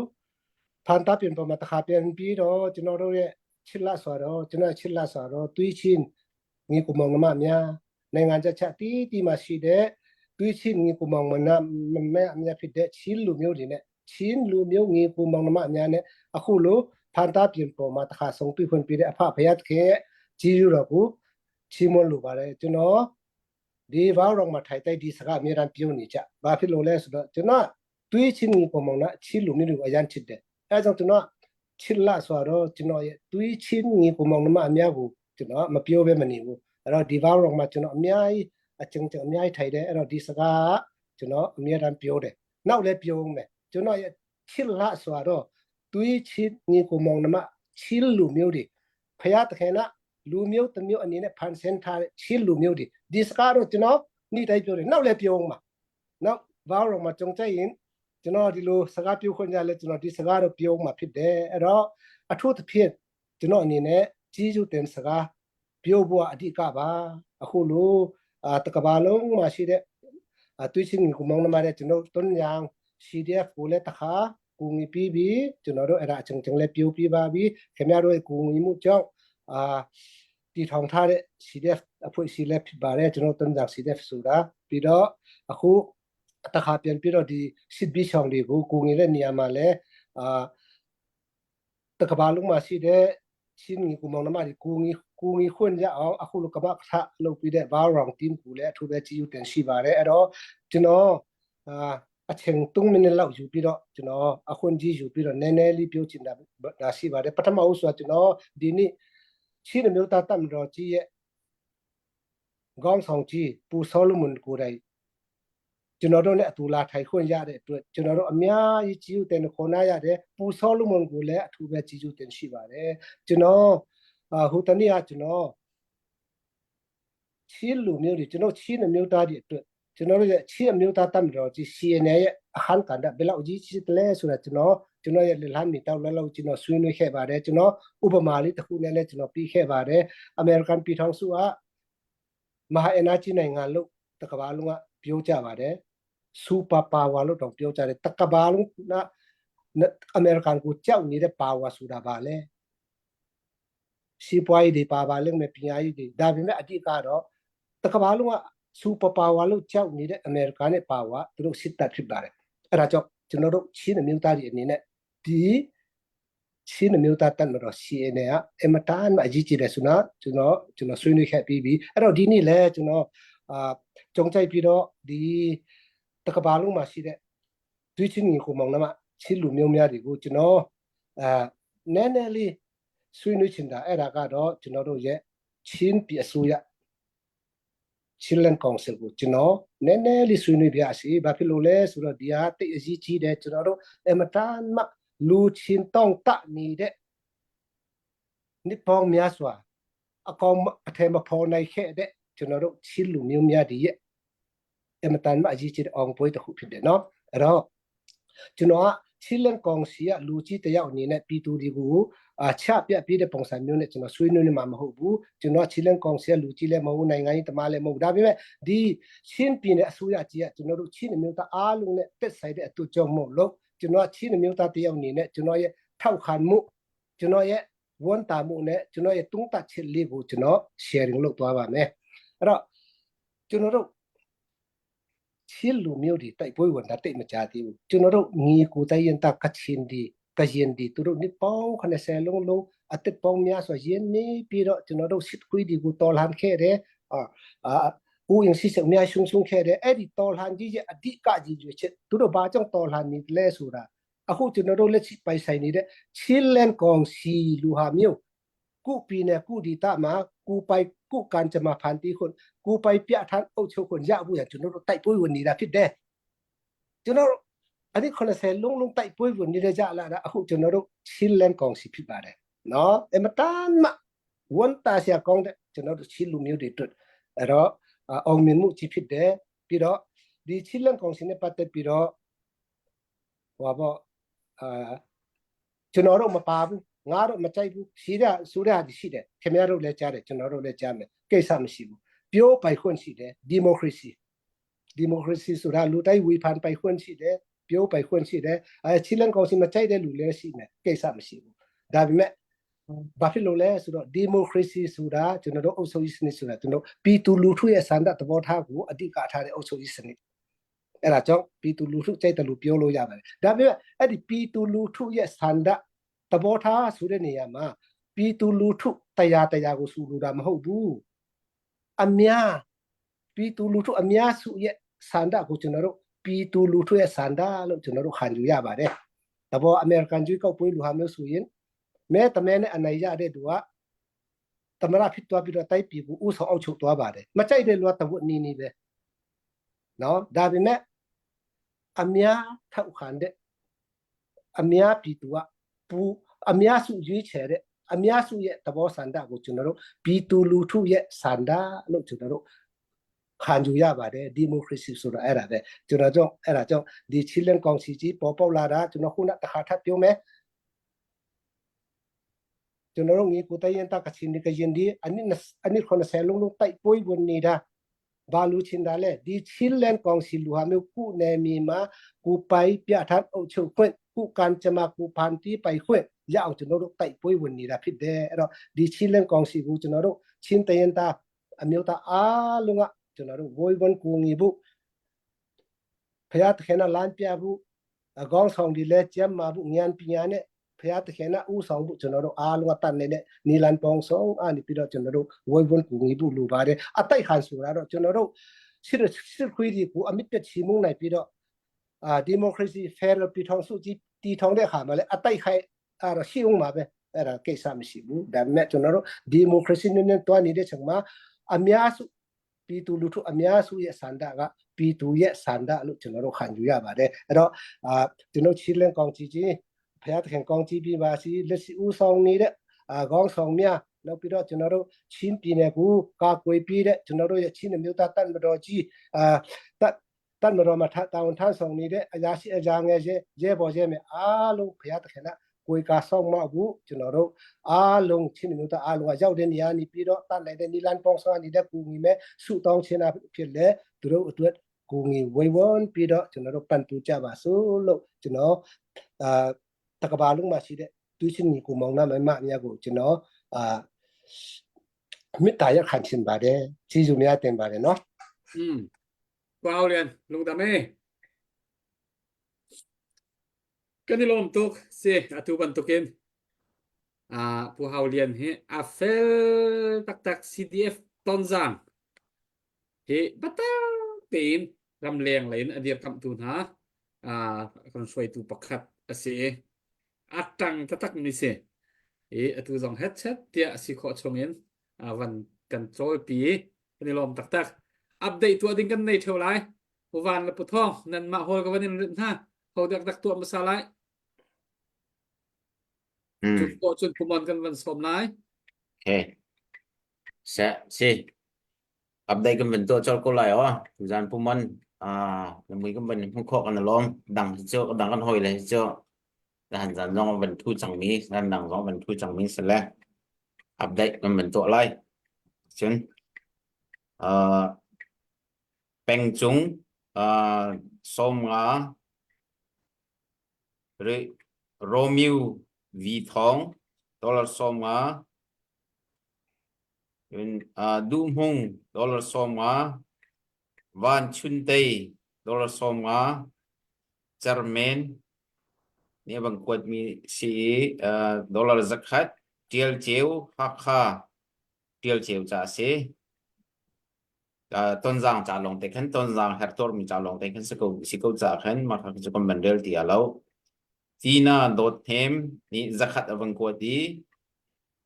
ဖန်တာပြင်ပေါ်မှာတစ်ခါပြန်ပြီးတော့ကျွန်တော်တို့ရဲ့ချစ်လတ်ဆိုတော့ကျွန်တော်ချစ်လတ်ဆိုတော့တွေးချင်းညီကူမောင်နှမများနိုင်ငံချက်တီးမှရှိတဲ့တွေးချင်းညီကူမောင်နှမမဲအများဖြစ်တဲ့ချင်းလူမျိုးတွေနဲ့ချင်းလူမျိုးညီကူမောင်နှမများနဲ့အခုလိုဖန်တာပြင်ပေါ်မှာတစ်ခါဆုံးတွေ့ခွင့်ပြတဲ့အဖဖယားတခင်ကြီးရတော့ကိုချီးမွမ်းလိုပါတယ်ကျွန်တော်ဒီဘောက်တော့မှထိုင်တိုက်ဒီစကားအများအားပြောနေကြဘာဖြစ်လို့လဲဆိုတော့ကျွန်တော်တွေးချင်းကိုမောင်နှမချီလူမျိုးတွေကိုအရန်ချစ်တယ်အဲကြောင့်ကျွန်တော်ချစ်လာဆိုတော့ကျွန်တော်ရဲ့တွေးချင်းကိုမောင်နှမအများကိုကျွန်တော်မပြောဘဲမနေဘူးအဲ့တော့ဒီဘောက်တော့မှကျွန်တော်အများကြီးအကျဉ်းချုပ်အများကြီးထိုင်တယ်အဲ့တော့ဒီစကားကျွန်တော်အများအားပြောတယ်နောက်လည်းပြောမယ်ကျွန်တော်ရဲ့ချစ်လာဆိုတော့တွေးချင်းကိုမောင်နှမချီလူမျိုးတွေဖယားတခင်ကလူမျိုးတစ်မျိုးအနေနဲ့ဖန်ဆင်းထားတဲ့ချီလူမျိုးတွေဒီစကားတော့ကျွန်တော်နေ့တိုင်းပြောတယ်နောက်လည်းပြောမှာနောက်ဘာလို့မှကြုံကြရင်ကျွန်တော်ဒီလိုစကားပြောခွင့်ရလဲကျွန်တော်ဒီစကားတော့ပြောမှာဖြစ်တယ်အဲ့တော့အထူးသဖြင့်ကျွန်တော်အနေနဲ့ကြီးစုတင်စကားပြောဖို့အဓိကပါအခုလိုတကဘာလုံးမှာရှိတဲ့တွေးချင်းကိုမောင်းနှမတဲ့ကျွန်တော်တွန်းရန် CDF ကိုလည်းတခါကူညီပြီးကျွန်တော်တို့အဲ့ဒါအချင်းချင်းလည်းပြောပြပါပြီခင်ဗျားတို့ကူညီမှုကြောင့်တီထောင်ထားတဲ့ CDF အဖွဲ့အစည်းလည်းဖြစ်ပါတယ်ကျွန်တော်တွန်းကြ CDF ဆိုတာပြီးတော့အခုတခါပြန်ပြီးတော့ဒီစစ်ဘီဆောင်တွေကိုကူညီတဲ့နေရာမှာလည်းတကဘာလုံးမှာရှိတဲ့ချင်းကိုမောင်နှမတွေကူညီခွင့်ရအောင်အခုလိုကမ္ဘာခါလုပ်ပြီးတဲ့ဘာရောင် team ကိုလည်းအထူးပဲကြည့်ယူတင်ရှိပါတယ်အဲ့တော့ကျွန်တော်အချိန်3မိနစ်လောက်ယူပြီးတော့ကျွန်တော်အခွင့်အရေးယူပြီးတော့နည်းနည်းလေးပြောချင်တာရှိပါတယ်ပထမဦးဆိုတော့ကျွန်တော်ဒီနေ့ချင်းမျိုးသားတပ်မတော်ကြီးရဲ့ခေါင်းဆောင်ကြီးပူဆောလမွန်ကိုယ်တိုင်ကျွန်တော်တို့နဲ့အတူလာထိုင်ခွင့်ရတဲ့အတွက်ကျွန်တော်တို့အများကြီးကြည့်ယူတင်ခေါ်နာရတယ်ပူဆောလမွန်ကိုလည်းအထူးပဲကြည့်ယူတင်ရှိပါတယ်ကျွန်တော်ဟိုတနေ့ကကျွန်တော်ချင်းလူမျိုးတွေကျွန်တော်ချင်းမျိုးသားတွေအတွက်ကျွန်တော်တို့ရဲ့ချင်းမျိုးသားတပ်မတော်ကြီး CNA ရဲ့အခမ်းကဏ္ဍဘယ်လောက်ကြီးရှိတယ်လဲဆိုတာကျွန်တော်ရဲ့လမ်းမီတောက်လောက်ကျွန်တော်ဆွေးနွေးခဲ့ပါတယ်ကျွန်တော်ဥပမာလေးတစ်ခုနဲ့လည်းကျွန်တော်ပြီးခဲ့ပါတယ်အမေရိကန်ပြည်ထောင်စုကမဟာအင်အားကြီးနိုင်ငံလို့တကမ္ဘာလုံးကပြောကြပါတယ်စူပါပါဝါလို့တော့ပြောကြတယ်တကမ္ဘာလုံးကအမေရိကန်ကိုကြောက်နေတဲ့ပါဝါဆိုတာပါလေစီးပွားရေးတွေပါလိမ့်မယ်ပညာရေးတွေဒါပေမဲ့အတိအကတော့တကမ္ဘာလုံးကစူပါပါဝါလို့ကြောက်နေတဲ့အမေရိကန်နဲ့ပါဝါသူတို့စစ်တပ်ဖြစ်ပါတယ်အဲ့ဒါကြောင့်ကျွန်တော်တို့ချင်းမျိုးသားတွေအနေနဲ့ဒီချင်းမျိုးသားတက်လို့ CNA ကအမတန်အကြီးကြီးတယ်ဆိုတော့ကျွန်တော်ဆွေးနွေးခဲ့ပြီးပြီအဲ့တော့ဒီနေ့လဲကျွန်တော်ကြုံကြိုက်ပြီးတော့ဒီတကဘာလုံးမှာရှိတဲ့တွေးချင်းကိုမောင်နှမချင်းလူမျိုးများတွေကိုကျွန်တော်နည်းနည်းလေး ဆွေးနွေးချင်တာအဲ့ဒါကတော့ကျွန်တော်တို့ရဲ့ချင်းပြည်အစိုးရ Chilean Council ကိုကျွန်တော်နည်းနည်းလေးဆွေးနွေးပြစီဘာဖြစ်လို့လဲဆိုတော့ဒီဟာတိတ်အကြီးကြီးတယ်ကျွန်တော်တို့အမတန်မှလူချင်းတောင်းတနေတဲ့နှစ်ပေါင်းများစွာအကောင်အထက်မဖော်နိုင်ခဲ့တဲ့ကျွန်တော်တို့ချင်းလူမျိုးများဒီရဲ့အမတန်မှအကြီးကြီးအောင်ပွဲတစ်ခုဖြစ်တယ်နော်အဲ့တော့ကျွန်တော်က Chilean Council ကလူကြီးတယောက်အနေနဲ့ပြည်သူတွေကိုချပြပြတဲ့ပုံစံမျိုးနဲ့ကျွန်တော်ဆွေးနွေးနေမှာမဟုတ်ဘူးကျွန်တော် Chilean Council လူကြီးလည်းမဟုတ်နိုင်ငံရေးတမလည်းမဟုတ်ဒါပေမဲ့ဒီချင်းပြည်နယ်အစိုးရကြီးကကျွန်တော်တို့ချင်းမျိုးသားအားလုံးနဲ့တက်ဆိုင်တဲ့အတူကြောင့်မို့လို့ကျွန်တော်ချင်းမျိုးသားတယောက်အနေနဲ့ကျွန်တော်ရဲ့ထောက်ခံမှုကျွန်တော်ရဲ့ဝန်တာမှုနဲ့ကျွန်တော်ရဲ့တုံးတက်ချက်လေးကိုကျွန်တော် sharing လုပ်သွားပါမယ်အဲ့တော့ကျွန်တော်တို့ချင်းလူမျိုးတွေတိုက်ပွဲဝင်တာတိတ်မကြသေးဘူးကျွန်တော်တို့ညီကိုတိုင်းရင်တာကချင်ဒီကရင်ဒီသူတို့နှစ်ပေါင်း80လုံးအသက်ပေါင်းများစွာရင်းနေပြီးတော့ကျွန်တော်တို့စစ်ခွေးဒီကိုတော်လှန်ခဲ့တယ်ဦးရင်စစ်စအများရှုံရှုံခဲ့တယ်အဲ့ဒီတော်လှန်ကြီးရဲ့အဓိကကြီးတွေချက်သူတို့ဘာကြောင့်တော်လှန်နေလဲဆိုတာအခုကျွန်တော်တို့လက်ရှိပိုင်ဆိုင်နေတဲ့ Chilean Council လူဟာမျိုးကုပြည်နယ်ကုဒီတာမှာကုပိုင်ကုကန်ကြမှာဖန်တီခွန်ကုပိုင်ပြထန်အုပ်ချုပ်ခွန်ရဘူးရကျွန်တော်တို့တိုက်ပွဲဝင်နေတာဖြစ်တယ်ကျွန်တော်အဲ့ဒီ80လုံးတိုက်ပွဲဝင်နေတဲ့ကြလာတာအခုကျွန်တော်တို့ Chilean Council ဖြစ်ပါတယ်နော်အမတန်မှဝန်တာဆရာကောင်းတဲ့ကျွန်တော်တို့ Chilean လူမျိုးတွေတွေ့အဲ့တော့အောင်မြင်မှုကြီးဖြစ်တယ်ပြီးတော့ဒီ Chilean Council နဲ့ပတ်သက်ပြီးတော့ဟောပေါ့ကျွန်တော်တို့မပါဘူးငါတို့မကြိုက်ဘူးရှိတဲ့ဆိုတဲ့ဟာရှိတယ်ခင်ဗျားတို့လည်းကြားတယ်ကျွန်တော်တို့လည်းကြားမယ်ကိစ္စမရှိဘူးပြောပိုင်ခွင့်ရှိတယ်ဒီမိုကရေစီဆိုတာလူတိုင်းဝေဖန်ပိုင်ခွင့်ရှိတယ်ပြောပိုင်ခွင့်ရှိတယ်Chilean Council မကြိုက်တဲ့လူလည်းရှိမယ်ကိစ္စမရှိဘူးဒါပေမဲ့ဘာဖြစ်လို့လဲဆိုတော့ဒီမိုကရေစီဆိုတာကျွန်တော်တို့အုပ်ချုပ်ရေးစနစ်ဆိုတာကျွန်တော်ပြည်သူလူထုရဲ့စံတသဘောထားကိုအဓိကထားတဲ့အုပ်ချုပ်ရေးစနစ်အဲ့ဒါကြောင့်ပြည်သူလူထုကြိုက်တယ်လို့ပြောလို့ရပါတယ်ဒါပေမဲ့အဲ့ဒီပြည်သူလူထုရဲ့စံတသဘောထားဆိုတဲ့နေရာမှာပြည်သူလူထုတရားကိုစုလို့တာမဟုတ်ဘူးအများပြည်သူလူထုအများစုရဲ့စံတကိုကျွန်တော်တို့ပြည်သူလူထုရဲ့စံတလို့ကျွန်တော်တို့ခံယူရပါတယ်ဒါပေါ်အမေရိကန်ကျွေးကောက်ပွဲလူဟာမျိုးဆိုရင်မဲတမဲနဲ့အနိုင်ရတဲ့သူကသမရဖြစ်သွားပြီးတော့တိုက်ပြည်ကိုဥဆောင်အောက်ချုပ်သွားပါတယ်မကြိုက်တဲ့လူကတဝတ်နီးပဲနော်ဒါပေမဲ့အများထောက်ခံတဲ့အများပြည်သူကအများစုရွေးချယ်တဲ့အများစုရဲ့သဘောဆန္ဒကိုကျွန်တော်တို့ပြည်သူလူထုရဲ့ဆန္ဒလို့ကျွန်တော်တို့ခံယူရပါတယ်ဒီမိုကရေစီဆိုတာအဲ့ဒါပဲကျွန်တော်ကြောင့်အဲ့ဒါကြောင့်ဒီ Chilean Council ကြီးပေါ်လာတာကျွန်တော်ခုနတစ်ခါထပ်ပြောမယ်ကျွန်တော်တို့ငေကိုတိုင်းရင်တာကချင်ဒီကရင်ဒီအနည်း90လုံးတိုက်ပွဲဝင်နေတာဘာလို့ချင်တာလဲဒီ Chilean Council လူဟာမျိုးကုနယ်မြေမှာကုပိုင်ပြထန်အုပ်ချုပ်ခွင့်ကုကန်ချမာကုဖန်တီပိုင်ခွင့်ရအောင်ကျွန်တော်တို့တိုက်ပွဲဝင်နေတာဖြစ်တယ်အဲ့တော့ဒီ Chilean Council ကိုကျွန်တော်တို့ချင်းတရင်တာအမျိုးသားအားလုံးကကျွန်တော်တို့ဝိုင်းဝန်းကူညီဖို့ဖျားတခဲနာလမ်းပြဖို့အကောင်းဆောင်ဒီလဲကျမ်းမာဖို့ဉာဏ်ပညာနဲ့ဖျားတခဲနာဥဆောင်ဖို့ကျွန်တော်တို့အားလုံးကတတ်နေတဲ့နီလန်ပေါင်းဆောင်အားပြီးတော့ကျွန်တော်တို့ဝိုင်းဝန်းကူညီဖို့လိုပါတယ်အတိုက်ခံဆိုတာတော့ကျွန်တော်တို့စစ်ခွေးဒီကိုအမြင့်ပြချီမှုနိုင်ပြီးတော့ဒီမိုကရေစီဖက်ဒရယ်ပြည်ထောင်စုကြီးတည်ထောင်တဲ့အခါမှာလည်းအတိုက်ခိုက်ရှိအောင်ပါပဲအဲ့ဒါကိစ္စမရှိဘူးဒါပေမဲ့ကျွန်တော်တို့ဒီမိုကရေစီနဲ့တွားနေတဲ့ချိန်မှာအများစုပြည်သူလူထုအများစုရဲ့စန္ဒကပြည်သူရဲ့စန္ဒလို့ကျွန်တော်တို့ခံယူရပါတယ်အဲ့တော့ကျွန်တော်Chilean Councilကြီးဖျားသခင်ကောင်းကြီးပြပါစီလက်ရှိဦးဆောင်နေတဲ့ခေါင်းဆောင်များနောက်ပြီးတော့ကျွန်တော်တို့ချင်းပြည်နယ်ကိုကာကွယ်ပြီးတဲ့ကျွန်တော်တို့ရဲ့ချင်းမျိုးသားတန်မတော်ကြီးတန်မတော်မှာတောင်းထမ်းဆောင်နေတဲ့အရာရှိအရာငယ်ရဲဘော်ရဲမယ်အားလုံးဖျားသခင်ကကိုယ်ကဆောင်မဘူးကျွန်တော်တို့အားလုံးချင်းမျိုးသားအားလုံးကရောက်တဲ့နေရာနေပြီးတော့တန်လိုက်တဲ့နီလန်ပေါင်းဆောင်နေတဲ့ကိုငီမဲ့စုတောင်းချင်တာဖြစ်လေသူတို့အတွက်ကိုငီဝေဝွန်ပြီးတော့ကျွန်တော်တို့ပန်တူကြပါစို့လို့ကျွန်တော်တကဘာလုံးမှာရှိတဲ့သူချင်းညီကိုမောင်နှမအများကိုကျွန်တော်မေတ္တာရခံချင်ပါတယ်ကျေးဇူးများတင်ပါတယ်နော်ว้าวเรียนลุงตาเม่กันนี่ลมตุกเสียตุบันตุกินผู้เฮาเรียนเฮอาเฟลตัก CDF ตอนจังเฮบัตตาตีนรำเลียงไหลนอเดียบคำตูนฮะคนช่วยตูประคัดเสียอัดตังตักนี่เสีย tu dòng headset tia si kho chongin van control pi ni lom tak tak update tu ding kan nei theu lai van la puthong nan ma hol ka vanin rin ha ho dak dak tu masalai chu ko chun pumon kan van som lai ok sẽ update kan bentuk chol ko lai tujan pumon mình kan ben không khó kan lom dang cho dang kan hoi le cho dan zan zong ben thu chang mi dan dang zong ben thu chang mi se le update kan bentuk lai chun peng chung som nga rồi Romeo Vi Thong dollar som nga Du Hung dollar som nga Van Chun Tây dollar som nga Charmaine ni bang quật mi si dollar zakat tiel chiếu hakha tiel chiếu trả se tôn giang trả lòng tay khăn tôn giang hector mi trả lòng tay khăn si câu trả khăn mà khắc cho con bandel ti alo tina dot hem ni zakat avang quật đi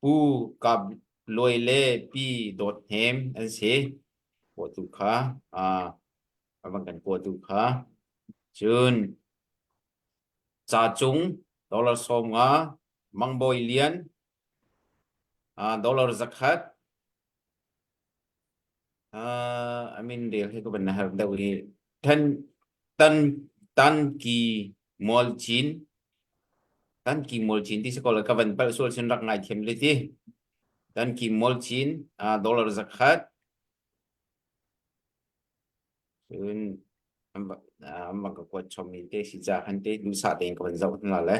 pu kab loi le pi dot hem an se quật tu kha avang kan quật tu kha chun cha chung dollar som nga mang boy lian dollar zakat I mean dia ke benar dah boleh tan ki mol chin di sekolah kawan pal sul sendak ngai them leti tan ki mol chin dollar zakat un amba ka kuat chomi te si ja han te du sa te kawan zau na le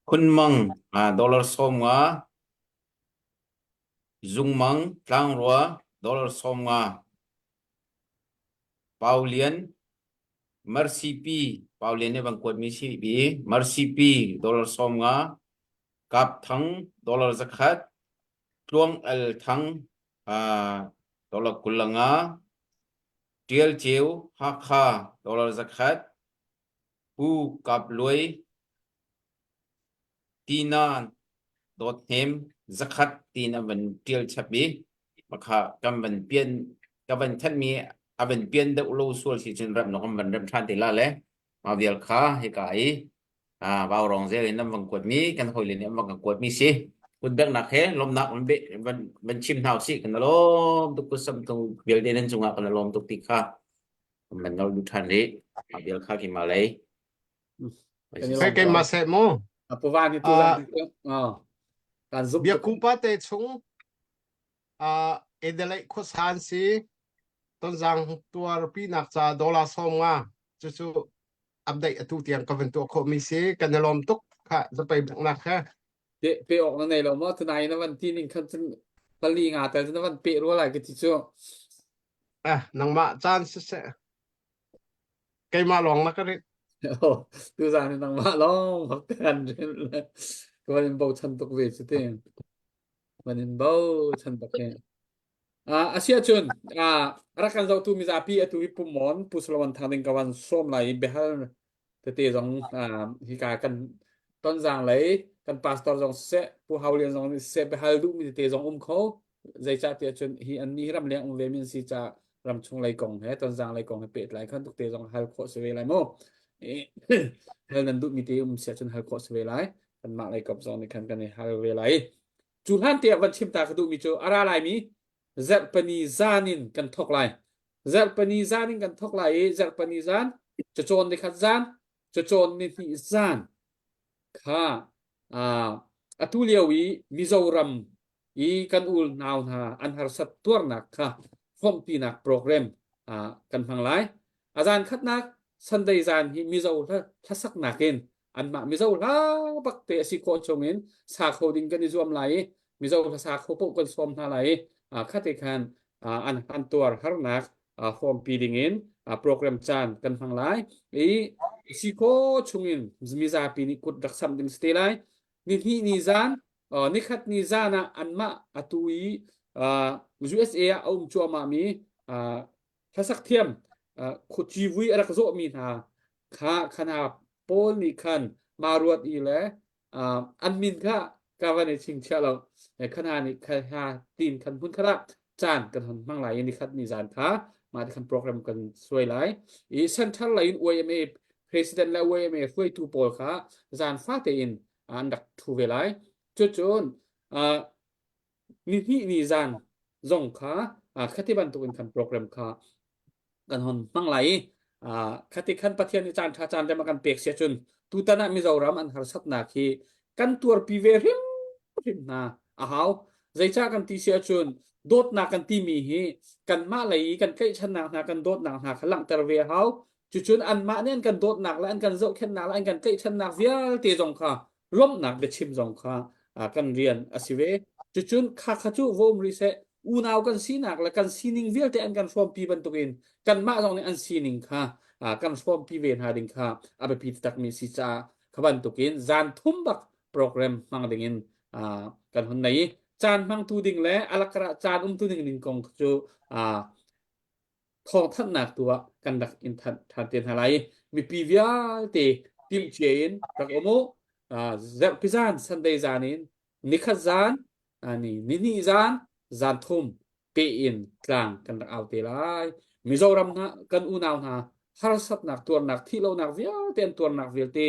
kun mang dollar som nga Dung Mang Tlang Rua dollar som nga Paulian Mercy P Paulian ni bang kuat misi bi Mercy P dollar som nga Kap Thang dollar zakat Tuang El Thang dollar kulanga Tiel Chiu Hakha dollar zakat Pu Kap Lui Tina dot hem zakat tina ban tiel chapi makha kam ban pian ka ban than mi aban pian de ulo sul si chin ram no kam ban ram than te la le ma vial kha he kai bao rong ze nam bang kwat mi kan hoi le ne bang kwat mi si kun bek nak he lom nak ban chim hau si kan lom tu kusam tu vial de nen chunga kan lom tu ti kha man no du than le ma vial kha ki ma le cái mà sẽ mo pu van tu dòng kan zup việc cú pa te chung edelai khu san si ton jang tua pi nak cha dollar som nga chu chu update tu tiang ka ven tu kho mi si kan lom tuk kha za pai nak kha pe ok na nei lo mo tu nai na van tin in kan pali nga ta na van pe ro lai ke ti chu nang ma chan se cái mà lòng na ka ri tu za ni nang ma long hok kan ko van bo chan tok ve chu te van bo chan tok he asia chun rakan zo tu mi za pi tu pi pumon pu slawan thang ding kawan som lai behal te jong hi ka kan ton jang lấy kan pastor jong se pu haulian jong se behal du mi te jong kho zai cha te chun hi an ni ram leng ve min si cha ram chung lai kong he ton jang lai kong he pe lai khan tuk te jong hal kho se ve lai mo hal nan du mi te se chun hal kho se ve lai kan ma lai kop jong ni kan kan hal ve lai chu han te van chim ta ka du mi chu ara lai mi zat pani zanin kan thok lai zat pani zanin kan thok lai zat pani zan cho chon ni khat zan cho chon ni hi zan kha atuliawi Mizoram I kan ul naw na an har sat tur nak kha phong ti nak program kan phang lai azan khat nak Sunday zan hi Mizo tha sak nakin an ma Mizo la bak te si ko chongin sa kho ding kan izom lai Mizo sa kho po kan som na lai khate khan an tur har nak form feeding in program chan kan phang lai si ko chungin zmiza pi ni kut dak sam ding stay lai ni hi ni zan ni khat ni zana anma atui USA chu ma mi thasak thiam khochi vui arak zo mi na kha khana pol ni khan maruat I le อันมินค่ะกาวันในชิงเชื่อเราในขณะนี้ค่ะหาตีนคันพุ่นค่ะจานกันหันมั่งหลายนี่คัดนิจานค่ะมาที่คันโปรแกรมกันสวยหลายอีเซ็นทรัลไลน์ OMA President และ OMA ช่วยทูโปลค่ะจานฟ้าเตียนอันดักทูเวลายจุนนี่นิจานจงค่ะคัดที่บันตุกันคันโปรแกรมค่ะกันหันมั่งหลายคัดที่คันปะเทียนจานท่าจานได้มากันเปียกเสียจนตุตานะมิจารัมอันหาสัตนาคีกันตัวปีเวริมna ahau zaicha kan ti sia chun dot na kan ti mi hi kan ma lai kan kai chan na kan dot na khalang tar ve hau chu chun an ma nen kan dot nak la an kan zo khen na la an kan kai chan na vial te jong kha lom nak de chim jong kha kan rian asive chu chun kha chu vom ri se u naw kan si nak la kan sining vial te an kan from pi ban tukin kan ma jong ni an sining kha kan from pi ven ha ding kha abe pi tak mi si cha khaban tukin zan thum bak program mang dinginกันคนไหนจานมังตูดิ่งและอลักระจานตูดิ่งหนึ่งกองจูทองท่านหนักตัวกันดักอินทันเตียนอะไรมีปีวิอาตีทีมเชียนรักอโมเซลพิจานสันเดย์จานินนิคัจานนี่นิจานจานทุ่มเปอินกลางกันดักเอาเตลายมิโซรัมนะกันอุนาวนะฮาร์สัตหนักตัวหนักที่เราหนักวิอาเตียนตัวหนักวิลเต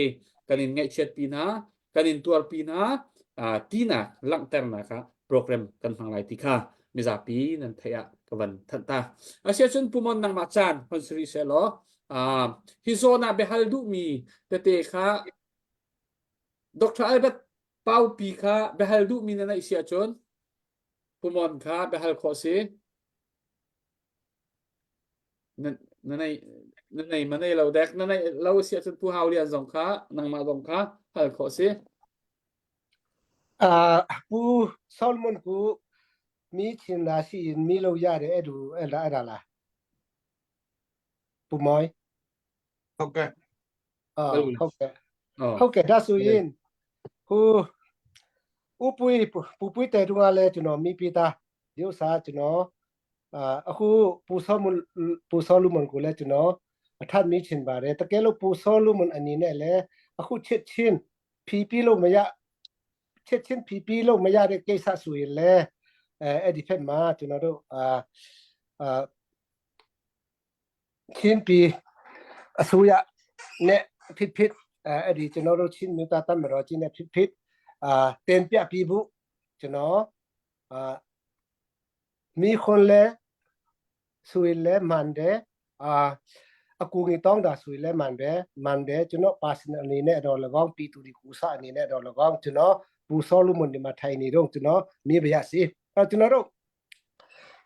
กันอินไงเช็ดปีนะกันอินตัวปีนะtina lang terna ka program kan hanglai tika mizapi nan thaya kawan thanta asia chun pumon nang machan konsri selo hizona behaldu mi tete kha dr albert pau pi kha behaldu mi na isia chun pumon kha behal kho se nanai manai lo dek nanai lo sia chun pu haulian zong kha nang ma zong kha hal kho se pu Solomon ku mi chin la si mi lo ya de edu era la pu moi Okay. okay da su yin pu pui te du le tu no mi pi ta dio sa tu no aku pu Solomon ku le tu no athat mi chin ba re ta ke lo pu Solomon ani ne le aku chet chin pi lo ma yaเช่นพีโลกไม่ยากได้เกษาสุยเลยเอดิเพนมาจุนเราชิ้นปีสุยเนี่ยพิษเอดิจุนเราชิ้นมิตาตั้มเราชิ้นเนี่ยพิษเต็มเปียปีบุจุนมีคนเลยสุยเลยมันเดอากูงี้ต้องด่าสุยเลยมันเดจุนปัสนานี้เนี่ยเราละก้องปีตุริกุศานี้เนี่ยเราละก้องจุนปูซอลุมันนี่มาไทยนี่ร่งจุนมีเบียสิจุนร่ง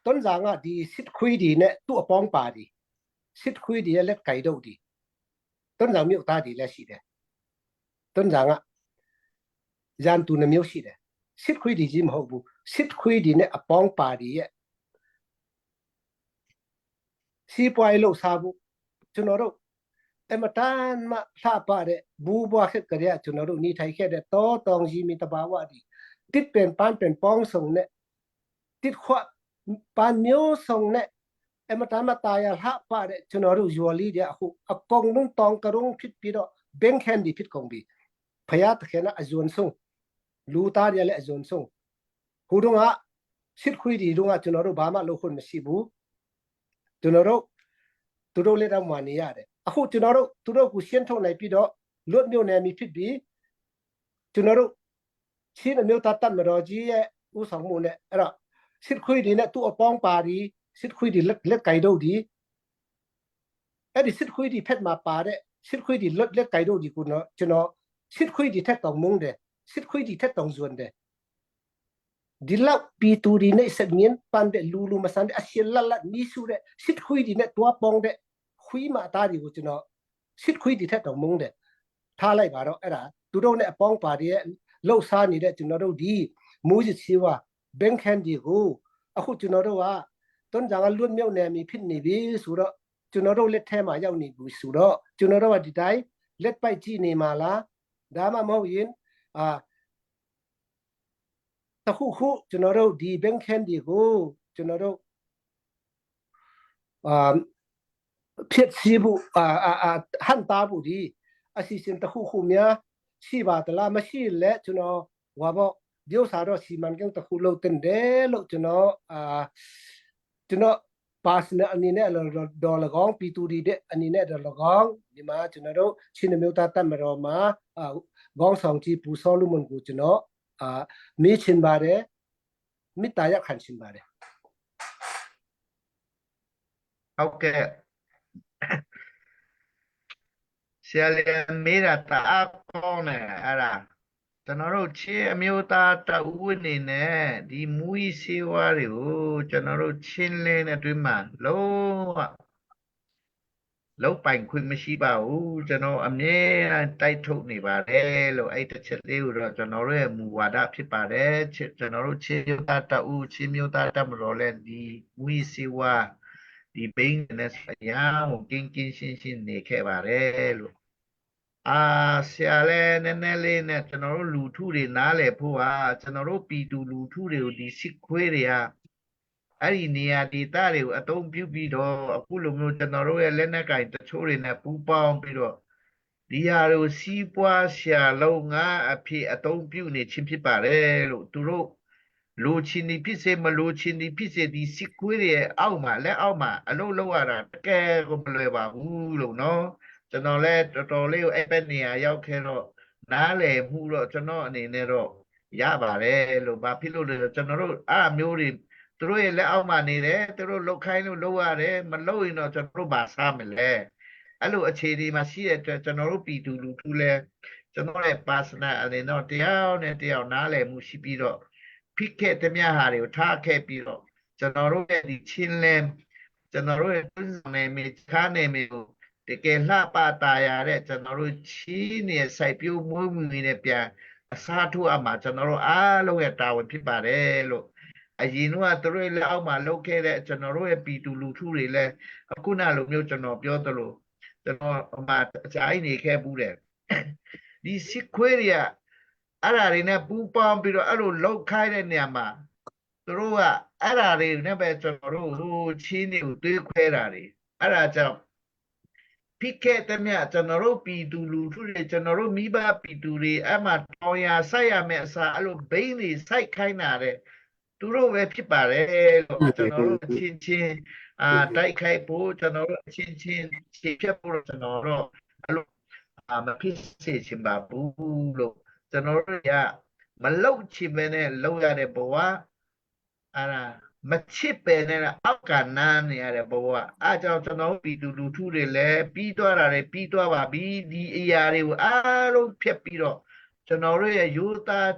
ต้นจางดีสิทคุยดีเนี่ยตัวป้องป่าดีสิทคุยดีเล็กไก่ดูดีต้นจางมีอุตาดีแล้วสิเด้ต้นจางยันตัวเนี่ยมีสิเด้สิทคุยดีจิมหูบุสิทคุยดีเนี่ยป้องป่าดีสีปลายโลกซาบุจุนร่งมาตานมาซาปาเดบูบัวเขตกระเดียจุนรุนี่ไทยแค่เดโตตองจีมีตบาวะดีติดเป็นปานเป็นป้องส่งเนี่ยติดขวาปานมิ้วส่งเนี่ยมาตานมาตายาฮะปาเดจุนรุยัวลีเดียหูกงนุ่งตองกระรุงพิษปีดอเบงแคนดีพิษกงบีพยาตะเขนะอจวนส่งลูตาเดียเลอจวนส่งหูดงะสิทคุยดีดงะจุนรุบามาโลคนมาสิบูจุนรุตุโรเลดามวานียาเดအခုကျွန်တော်တို့သူတို့ကိုရှင်းထုတ်နိုင်ပြီးတော့လွတ်မြို့နယ်မီဖြစ်ပြီးကျွန်တော်တို့ချင်းအမျိုးသားတပ်မတော်ကြီးရဲ့ဥဆောင်မှုနဲ့အဲ့တော့စစ်ခွေးတွေနဲ့သူ့အပေါင်းပါဒီစစ်ခွေးတွေလက်ကိုင်တို့ဒီအဲ့ဒီစစ်ခွေးတွေဖက်မှာပါတဲ့စစ်ခွေးတွေလက်ကိုင်တို့ဒီကိုနော်ကျွန်တော်စစ်ခွေးတွေထက်တောင်မုန်းတယ်စစ်ခွေးတွေထက်တောင်ဇွန်တယ်ဒီလောက်ပီတူဒီနဲ့စက်မြင်းပန်တဲ့လူမဆန်တဲ့အရှလလနီးဆူတဲ့စစ်ခွေးတွေနဲ့တွားပေါင်းတဲ့ခွေးမအသားတွေကိုကျွန်တော်စစ်ခွေးတွေထက်တောင်မုန်းတယ်ထားလိုက်ပါတော့အဲ့ဒါသူတို့နဲ့အပေါင်းပါတဲ့လှုပ်ရှားနေတဲ့ကျွန်တော်တို့ဒီမူးစစ်ချီဝါဘန်ကန်ဒီကိုအခုကျွန်တော်တို့ကတွန်းကြံကလွတ်မြောက်နေပြီဖြစ်နေပြီဆိုတော့ကျွန်တော်တို့လက်ထဲမှာရောက်နေပြီဆိုတော့ကျွန်တော်တို့ကဒီတိုင်းလက်ပိုက်ကြည့်နေမှာလားဒါမှမဟုတ်ရင်တခုခုကျွန်တော်တို့ဒီဘန်ကန်ဒီကိုကျွန်တော်တို့ဖြစ်စီဘူးဟန်တာဘူးဒီအစီအစဉ်တခုခုများ ရှိပါသလားမရှိလဲကျွန်တော်ဟောပေါ့ဒီဥစ္စာတော့စီမံကိန်းတစ်ခုလုပ်တင်တယ်လို့ကျွန်တော်personal အနေနဲ့ဒေါ်လာကောင်းပီတူဒီတဲ့အနေနဲ့ဒေါ်လာကောင်းဒီမှာကျွန်တော်တို့ချင်းမျိုးသားတက်မတော်မှာခေါင်းဆောင်ကြီးပူစောလူမန်ကိုကျွန်တော်မေးချင်ပါတယ်မေတ္တာရခံချင်ပါတယ် ဟုတ်ကဲ့ဆရာလည်းမေးတာတအားကောင်းတယ်အဲ့ဒါကျွန်တော်တို့ချင်းအမျိုးသားတအုပ်အနေနဲ့ဒီမူကြီးစေဝါတွေကိုကျွန်တော်တို့ချင်းလင်းတဲ့အတွင်းမှာလုံးဝလောက်ပိုင်ခွင့်မရှိပါဘူးကျွန်တော်အမြဲတမ်းတိုက်ထုတ်နေပါတယ်လို့အဲ့တစ်ချက်လေးကိုတော့ကျွန်တော်တို့ရဲ့မူဝါဒဖြစ်ပါတယ်ကျွန်တော်တို့ချင်းမျိုးသားတအုပ်ချင်းမျိုးသားတမတော်လဲဒီမူကြီးစေဝါဒီဘိန်းနဲ့ဆရာကိုကင်းရှင်းနေခဲ့ပါတယ်လို့ဆရာလည်းနည်းနည်းလေးနဲ့ကျွန်တော်တို့လူထုတွေနားလည်ဖို့ကျွန်တော်တို့ပြည်သူလူထုတွေကိုဒီစစ်ခွေးတွေကအဲ့ဒီနေရာဒေသတွေကိုအသုံးပြုပြီးတော့အခုလိုမျိုးကျွန်တော်တို့ရဲ့လက်နက်ကင်တချို့တွေနဲ့ပူးပေါင်းပြီးတော့ဒီဟာတွေကိုစီးပွားရှာလုပ်ငန်းအဖြစ်အသုံးပြုနေခြင်းဖြစ်ပါတယ်လို့သူတို့လိုချင်နေဖြစ်စေမလိုချင်နေဖြစ်စေဒီစစ်ခွေးတွေရဲ့အောက်မှာလက်အောက်မှာအလုပ်လုပ်ရတာတကယ်ကိုမလွယ်ပါဘူးလို့နော်ကျွန်တော်လည်းတော်တော်လေးကိုအဲ့ဘက်နေရာရောက်ခဲ့တော့နားလည်မှုတော့ကျွန်တော်အနေနဲ့တော့ရပါတယ်လို့ဘာဖြစ်လို့လဲကျွန်တော်တို့အားမျိုးတွေသူတို့ရဲ့လက်အောက်မှာနေတယ်သူတို့လုတ်ခိုင်းလို့လုပ်ရတယ်မလုပ်ရင်တော့ကျွန်တော်တို့ဘာစားမလဲအဲ့လိုအခြေအနေမှာရှိတဲ့အတွက်ကျွန်တော်တို့ပြည်သူလူထုလည်းကျွန်တော်ရဲ့ personal အနေနဲ့တော့တရားနဲ့တရားနားလည်မှုရှိပြီးတော့ဖိခဲ့တဲ့မြဟာတွေကိုထားခဲ့ပြီးတော့ကျွန်တော်တို့ရဲ့ဒီချင်းလင်းကျွန်တော်တို့ရဲ့တွန်းဆောင်နေမိခါနေမိကိုတကယ်လှပတာရတဲ့ကျွန်တော်တို့ချီးနေစိုက်ပျိုးမွေးမြူနေတဲ့ပြန်အစားထိုးအမှာကျွန်တော်တို့အားလုံးရဲ့တာဝန်ဖြစ်ပါတယ်လို့အရင်ကသူတို့လက်အောက်မှာလုပ်ခဲ့တဲ့ကျွန်တော်တို့ရဲ့ပြည်သူလူထုတွေလည်းအခုနလိုမျိုးကျွန်တော်ပြောသလိုကျွန်တော်အမှအကြိုင်းနေခဲ့ဘူးတယ်ဒီစစ်ခွေးတွေကအဲ့ဒါတွေနဲ့ပူးပေါင်းပြီးတော့အဲ့လိုလောက်ခိုင်းတဲ့နေရာမှာသူတို့ကအဲ့ဒါတွေနဲ့ပဲကျွန်တော်တို့ဟိုချင်းတွေကိုတွေးခွဲတာတွေအဲ့ဒါကြောင့်ဖိခဲ့တဲ့မြကျွန်တော်တို့ပြည်သူလူထုတွေကျွန်တော်တို့မိဘပြည်သူတွေအဲ့မှာတောင်ယာစိုက်ရမယ်အစားအဲ့လိုဘိန်းတွေစိုက်ခိုင်းတာတဲ့သူတို့ပဲဖြစ်ပါတယ်လို့ကျွန်တော်တို့ချင်းတိုက်ခိုက်ဖို့ကျွန်တော်တို့ချင်းခြေဖြတ်ဖို့ကျွန်တော်တို့အဲ့လိုမဖြစ်စေချင်ပါဘူးလို့ကျွန်တော်တို့ကမလောက်ချင်ပဲနဲ့လောက်ရတဲ့ဘဝအဲ့ဒါမချစ်ပဲနဲ့အောက်ကနားနေရတဲ့ဘဝအားကြောင့်ကျွန်တော်ပြည်သူလူထုတွေလည်းပြီးသွားတာတွေပြီးသွားပါပြီဒီအရာတွေကိုအားလုံးဖြတ်ပြီးတော့ကျွန်တော်တို့ရဲ့ယူသား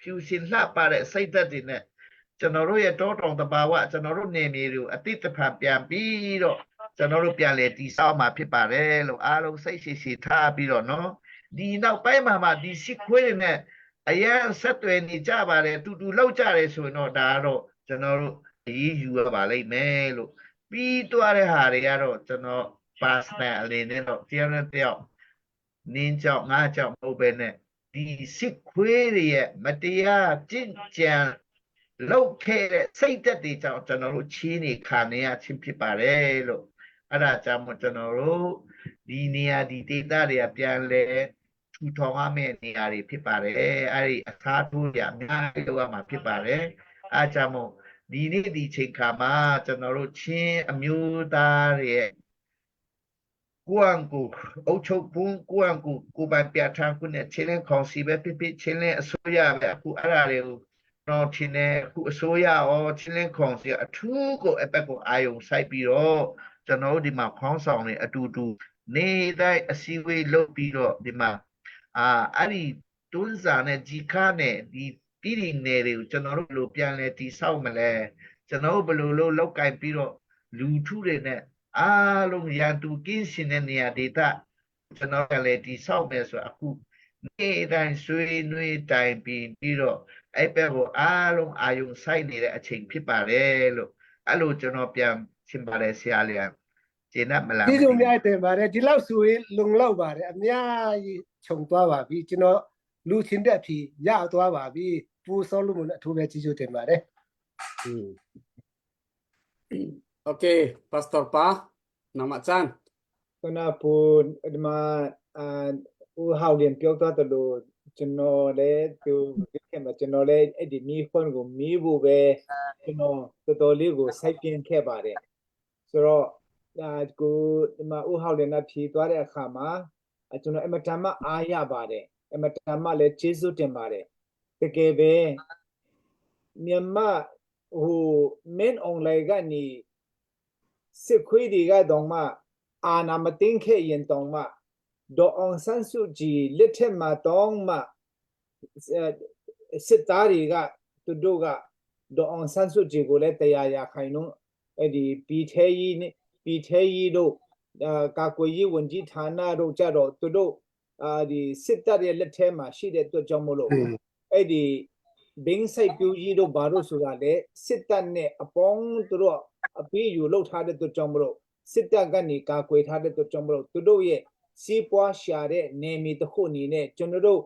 ဖြူရှင်လှပတဲ့စိတ်သက်တွေနဲ့ကျွန်တော်တို့ရဲ့တောတောင်တဘာဝကျွန်တော်တို့နေမြေတွေကိုအတိတ်တဖန်ပြန်ပြီးတော့ကျွန်တော်တို့ပြန်လဲတည်ဆောက်မှာဖြစ်ပါတယ်လို့အားလုံးစိတ်ရှိထားပြီးတော့နော်ဒီနောက်ပိုင်းမှာဒီစစ်ခွေးတွေနဲ့အရင်ဆက်သွယ်နေကြပါတယ်တူတူလောက်ကြတယ်ဆိုရင်တော့ဒါကတော့ကျွန်တော်တို့ရေးယူရပါလိမ့်မယ်လို့ပြီးသွားတဲ့ဟာတွေကတော့ကျွန်တော် personal အနေနဲ့တော့တရားနဲ့တယောက်နင်းကြောင့်ငါကြောင့်မဟုတ်ပဲနဲ့ဒီစစ်ခွေးတွေရဲ့မတရားကြင်ကြံလောက်ခဲ့တဲ့စိတ်သက်တွေကြောင့်ကျွန်တော်တို့ချီးနေခံနေရခြင်းဖြစ်ပါတယ်လို့အဲ့ဒါကြောင့်မို့ကျွန်တော်တို့ဒီနေရာဒီဒေသတွေကပြန်လဲထူထောင်ရမယ့်နေရာတွေဖြစ်ပါတယ်အဲ့ဒီအစားထိုးရအများကြီးလုပ်ရမှာဖြစ်ပါတယ်အားကြောင့်မို့ဒီနေ့ဒီချိန်ခါမှာကျွန်တော်တို့ချင်းအမျိုးသားတွေရဲ့ကိုယ့်အကူအုပ်ချုပ်ပုံကိုယ့်အကူကိုပိုင်ပြဋ္ဌာန်းခွင့်နဲ့ချင်းလင်းကောင်စီပဲဖြစ်ဖြစ်ချင်းလင်းအစိုးရပဲအခုအဲ့ဒါတွေကိုတော့ချင်းနဲ့အခုအစိုးရရောချင်းလင်းကောင်စီအထူးကိုအပက်ကိုအာယုံစိုက်ပြီးတော့ကျွန်တော်တို့ဒီမှာခေါင်းဆောင်တွေအတူတူနေတိုင်းအစည်းအဝေးလုပ်ပြီးတော့ဒီမှာအဲ့ဒီတွန်းစာနဲ့ဂျီခါနဲ့ဒီပြည်နယ်တွေကိုကျွန်တော်တို့ဘယ်လိုပြန်လဲတည်ဆောက်မလဲကျွန်တော်တို့ဘယ်လိုလုပ်လောက်ကင်ပြီးတော့လူထုတွေနဲ့အားလုံးရန်သူကင်းစင်တဲ့နေရာဒေသကျွန်တော်ကလည်းတည်ဆောက်မယ်ဆိုအခုနေ့တိုင်းဆွေးနွေးတိုင်ပြီးတော့အဲ့ဘက်ကိုအားလုံးအာယုံစိုက်နေတဲ့အချိန်ဖြစ်ပါတယ်လို့အဲ့လိုကျွန်တော်ပြန်ရှင်းပါတယ်ဆရာလေးကျေနပ်မလား ဒီလိုများတင်ပါတယ်ဒီလောက်ဆိုရင်လုံလောက်ပါတယ်အများကြီးခြုံသွားပါပြီကျွန်တော်လူချင်းတဲ့အဖြစ်ရသွားပါပြီပူစောလို့မနဲ့အထူးပဲကြီးကျိုးတင်ပါတယ် Okay, Pastor Pa, nama Chan. ခုနပူဒီမှာ ဟောက်ရင်ပြောသွားတယ်လို့ကျွန်တော်လည်းသူပြောခဲ့မှာကျွန်တော်လည်းအဲ့ဒီမီးခွန်းကိုမီးဖို့ပဲကျွန်တော်တော်တော်လေးကိုစိုက်ပြင်းခဲ့ပါတယ်ဆိုတော့ကိုဒီမှာဟောက်ရင်ကဖြေသွားတဲ့အခါမှာကျွန်တော်အမတန်မှအားရပါတယ်အမတန်မှလည်းကျေးဇူးတင်ပါတယ်တကယ်ပဲမြန်မာမင်းအွန်လိုင်းကနေစစ်ခွေးတွေကတော့မှအာနာမသိခဲ့ရင်တောင်မှဒေါ်အောင်ဆန်းစုကြည်လက်ထက်မှာတောင်မှစစ်သားတွေကသူတို့ကဒေါ်အောင်ဆန်းစုကြည်ကိုလည်းတရားရခိုင်နှုန်းအဲ့ဒီပြည်ထဲရေးတို့ကာကွယ်ရေးဝန်ကြီးဌာနတို့ကြတော့သူတို့ဒီစစ်တပ်ရဲ့လက်ထဲမှာရှိတဲ့အတွက်ကြောင့်မလို့အဲ့ဒီဘင်းဆိုင်ပြူကြီးတို့ဘာလို့ဆိုတာလဲစစ်တပ်နဲ့အပေါင်းသူတို့အပေးယူလုပ်ထားတဲ့အတွက်ကြောင့်မလို့စစ်တပ်ကနေကာကွယ်ထားတဲ့အတွက်ကြောင့်မလို့သူတို့ရဲ့စီးပွားရှာတဲ့နေမီတစ်ခုအနေနဲ့ကျွန်တော်တို့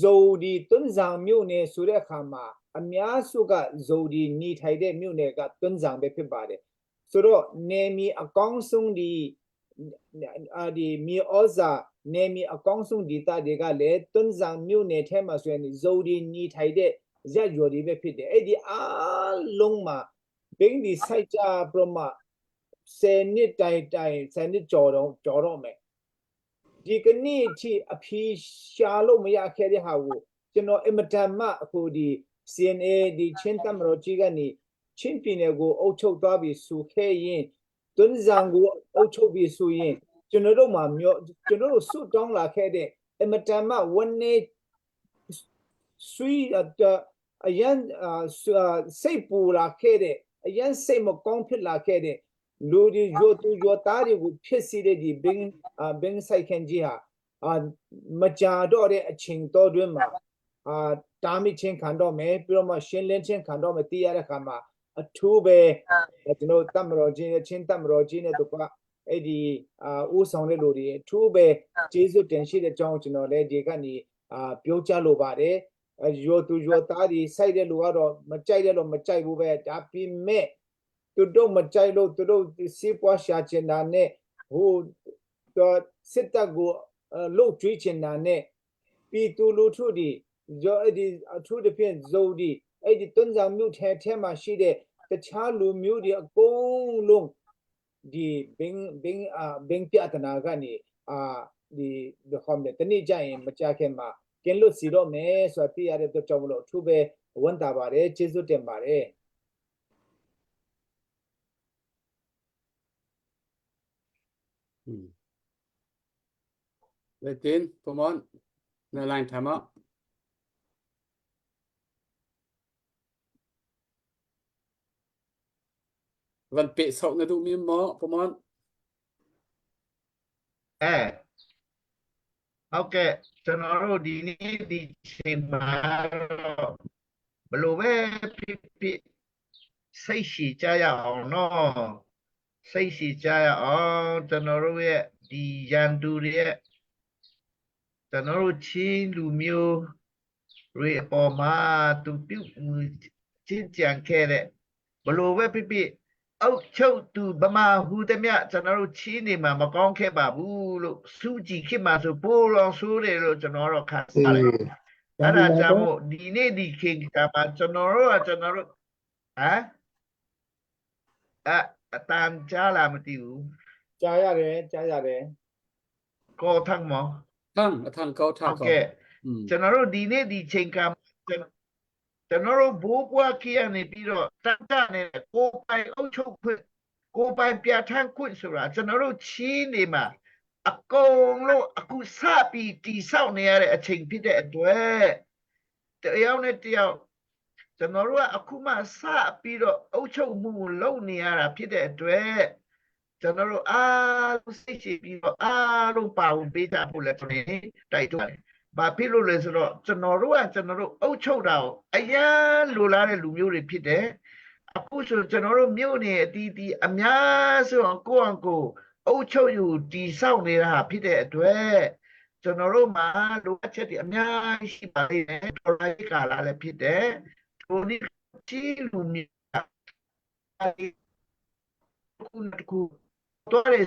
ဇိုဒီတွန်းဆောင်မြို့နယ်ဆိုတဲ့အခါမှာအများစုကဇိုဒီနေထိုင်တဲ့မြို့နယ်ကတွန်းဆောင်ပဲဖြစ်ပါတယ်ဆိုတော့နေမီအကောင်းဆုံးဒီမြေဩဇာနေမီအကောင်းဆုံးဒေသတွေကလည်းတွန်းဆောင်မြို့နယ်ထဲမှာဆိုရင်ဇိုဒီနေထိုင်တဲ့ရက်ရွယ်တွေပဲဖြစ်တယ်အဲ့ဒီအားလုံးမှာဘင်းဒီစိုက်ကြပရမ10နှစ်တိုင်10နှစ်ကျော်တော့မယ်ဒီကနေ့အထိအဖြေရှာလို့မရခဲ့တဲ့ဟာကိုကျွန်တော်အမတန်မှအခုဒီ CNA ဒီချင်းတမတော်ကြီးကနေချင်းပြည်နယ်ကိုအုပ်ချုပ်သွားပြီးဆိုခဲ့ရင်တွန်းဆောင်ကိုအုပ်ချုပ်ပြီးဆိုရင်ကျွန်တော်တို့မှာကျွန်တော်တို့စွတ်တောင်းလာခဲ့တဲ့အမတန်မှဝန်နေဆွေအရန်စိတ်ပူလာခဲ့တဲ့အရန်စိတ်မကောင်းဖြစ်လာခဲ့တဲ့လူတွေရောသားတွေကိုဖြစ်စေတဲ့ဒီဘင်းဆိုင်ခင်ကြီးဟာမကြာတော့တဲ့အချိန်တော်တွင်မှာတာမီချင်းခံတော့မယ်ပြီးတော့မှရှင်းလင်းချင်းခံတော့မယ်တည်ရတဲ့ခါမှာအထူးပဲကျွန်တော်တမတော်ကြီးနဲ့ချင်းတမတော်ကြီးနဲ့တို့ကအဲ့ဒီဦးဆောင်တဲ့လူတွေအထူးပဲကျေးဇူးတင်ရှိတဲ့အကြောင်းကျွန်တော်လည်းဒီကနေပြောကြလိုပါတယ်ရောသားတွေစိုက်တဲ့လူကတော့မကြိုက်တဲ့လို့မကြိုက်ဘူးပဲဒါပေမဲ့သူတို့မကြိုက်လို့သူတို့စီးပွားရှာချင်တာနဲ့စစ်တပ်ကိုလှုပ်ကြွေးချင်တာနဲ့ပြည်သူလူထုတွေအဲ့ဒီအထူးသဖြင့်ဇိုဒီအဲ့ဒီတွန်းဆောင်မြို့ထဲမှာရှိတဲ့တခြားလူမျိုးတွေအကုန်လုံးဒီဘင်းပြတနာကနေဒီခေါမ်တဲ့တနေ့ကျရင်မကြခင်မှာကင်းလို့စီတော့မယ်ဆိုတာသိရတဲ့အတွက်ကြောင့်မလို့အထူးပဲဝန်တာပါတယ်ကျေးဇူးတင်ပါတယ်Let in come on ใน line time up วันเปะสองนะดูมีหมอประมาณဟုတ်ကဲ့ကျွန်တော်တို့ဒီနေ့ဒီချိန်မှာတော့ဘလို့ပဲဖြစ်စိတ်ရှိကြရအောင်နော်စိတ်ရှိကြရအောင်ကျွန်တော်တို့ရဲ့ဒီရန်သူတွေရဲ့ကျွန်တော်တို့ချင်းလူမျိုးတွေအပေါ်မှာသူပြုချင်းကြံခဲ့တဲ့ဘလို့ပဲဖြစ်အောက်ချုပ်သူဗမာဟူသည်မြကျွန်တော်တို့ချင်းနေမှာမကောင်းခဲ့ပါဘူးလို့စူးကြည့်ခင်မှာဆိုပိုးတော်ဆိုးတယ်လို့ကျွန်တော်တို့ခံစားတယ်အဲ့ဒါကြောင့်မို့ဒီနေ့ဒီခေတ်ကမှာကျွန်တော်တို့အတန်ကြားလာမသိဘူးကြားရတယ်ကောထမ်းမော ทั้งเขาทั้ง โอ เขา เคကျွန်တော်တို့ဒီနေ့ဒီချိန်ကကျွန်တော်တို့ဘိုးဘွားကြီးကနေပြီးတော့တန်တနဲ့ကိုပိုင်အုပ်ချုပ်ခွင့်ကိုပိုင်ပြဋ္ဌာန်းခွင့်ဆိုတာကျွန်တော်တို့ချီးနေမှာအကုန်လုံးအခုစပြီးတိဆောက်နေရတဲ့အချိန်ဖြစ်တဲ့အတွက်တယောက်နဲ့တယောက်ကျွန်တော်တို့ကအခုမှစပြီးတော့အုပ်ချုပ်မှုလုပ်နေရတာဖြစ်တဲ့အတွက်ကျွန်တော်တို့အားလုံးစိတ်ရှိပြီးတော့အားလုံးပါဝင်ပေးကြဖို့လည်းကျွန်တော်တိုက်တွန်းတယ်ဘာဖြစ်လို့လဲဆိုတော့ကျွန်တော်တို့အုပ်ချုပ်တာကိုအရန်လိုလားတဲ့လူမျိုးတွေဖြစ်တယ်အခုဆိုကျွန်တော်တို့မြို့နယ်အတီးတီးအများဆုံးကိုယ့်အကိုအုပ်ချုပ်ယူတည်ဆောက်နေတာဖြစ်တဲ့အတွက်ကျွန်တော်တို့မှာလိုအပ်ချက်တွေအများကြီးရှိပါသေးတယ်တော်လိုင်းကာလာလည်းဖြစ်တယ်ဒီနေ့ကြီးလူမျိုးခုတော့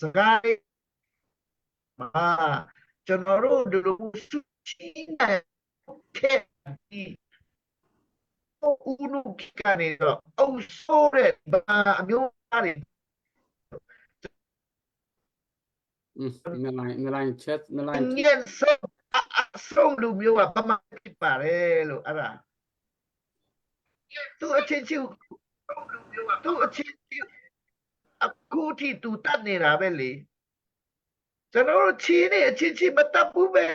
စကားမှာ ကျွန်တော်တို့ဒီလိုစုချီနိုင်ခဲ့ဒီဦးနုကနေတော့အုပ်ဆိုးတဲ့ဗမာအမျိုးသားတွေ ในไลน์แชทในไลน์ ညံ့ဆုံးလူမျိုးကဗမာဖြစ်ပါတယ်လို့အဲ့ဒါသူအချင်းချင်းသူအချင်းချင်းအခုထိသူတတ်နေတာပဲလေကျွန်တော်တို့ချီးနေအချင်းချင်းမတတ်ဘူးပဲ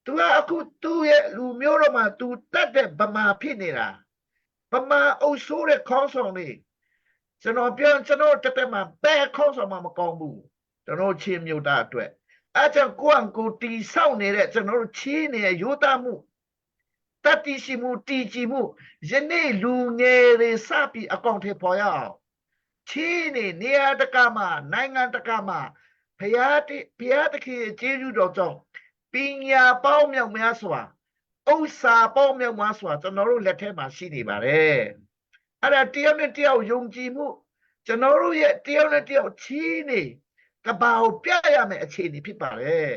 သူကအခုသူ့ရဲ့လူမျိုးတော့မှသူတတ်တဲ့ဗမာဖြစ်နေတာဗမာအုပ်ဆိုးတဲ့ခေါင်းဆောင်တွေကျွန်တော်ပြောကျွန်တော်တက်တက်မှာဘယ်ခေါင်းဆောင်မှမကောင်းဘူးကျွန်တော်ချင်းမြို့သားအတွက်အဲကြောင့်ကိုယ့်အကိုတီဆောက်နေတဲ့ကျွန်တော်တို့ချီးနေတဲ့ရိုးသားမှုတတိရှိမှုတည်ကြည်မှုယနေ့လူငယ်တွေစပြီးအကောင့်ထဲပေါ်ရအောင်ချီးနေရာတကာမှာနိုင်ငံတကာမှာဘုရားသခင်ရဲ့ကျေးဇူးတော်ကြောင့်ပညာပေါင်းမြောက်များစွာဥစ္စာပေါင်းမြောက်များစွာကျွန်တော်တို့လက်ထဲမှာရှိနေပါတယ်အဲ့ဒါတယောက်နဲ့တယောက်ယုံကြည်မှုကျွန်တော်တို့ရဲ့တယောက်နဲ့တယောက်ချီးနေကဘာကိုပြရမယ်အခြေအနေဖြစ်ပါတယ်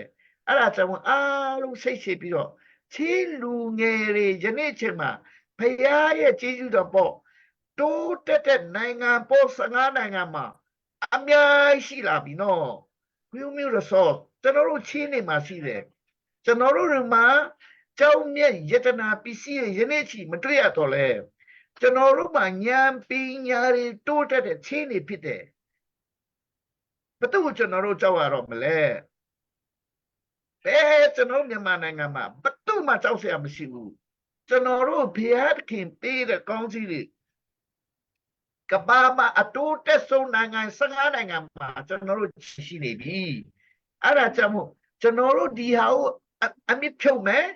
အဲ့ဒါကြောင့်အားလုံးစိတ်ရှည်ပြီးတော့ချီးလူငယ်တွေယနေ့ချိန်မှာဘုရားရဲ့ကျေးဇူးတော်ပေါ့တိုးတက်တဲ့နိုင်ငံပေါ်15နိုင်ငံမှာအများကြီးရှိလာပြီနော်မျိုးရစောကျွန်တော်တို့ချီးနေမှာရှိတယ်ကျွန်တော်တို့မှာကြောင်းမြတ်ယတနာပစ္စည်းယနေ့ချီမတွေ့ရတော့လဲကျွန်တော်တို့မှာဉာဏ်ပညာတွေတိုးတက်တဲ့ချီးနေဖြစ်တယ်ဘယ်သူကျွန်တော်တို့ကြောက်ရတော့မလဲဘယ်ကျွန်တော်မြန်မာနိုင်ငံမှာဘယ်သူမှကြောက်เสียမရှိဘူးကျွန်တော်တို့ဘုရားသခင်ပေးတဲ့ကောင်းကြီးတွေကဘာမှာအတိုးတက်ဆုံးနိုင်ငံ15နိုင်ငံမှာကျွန်တော်တို့ရှိနေပြီအဲ့ဒါကြောင့်မို့ကျွန်တော်တို့ဒီဟာကိုအမြင့်ဖြုတ်မယ်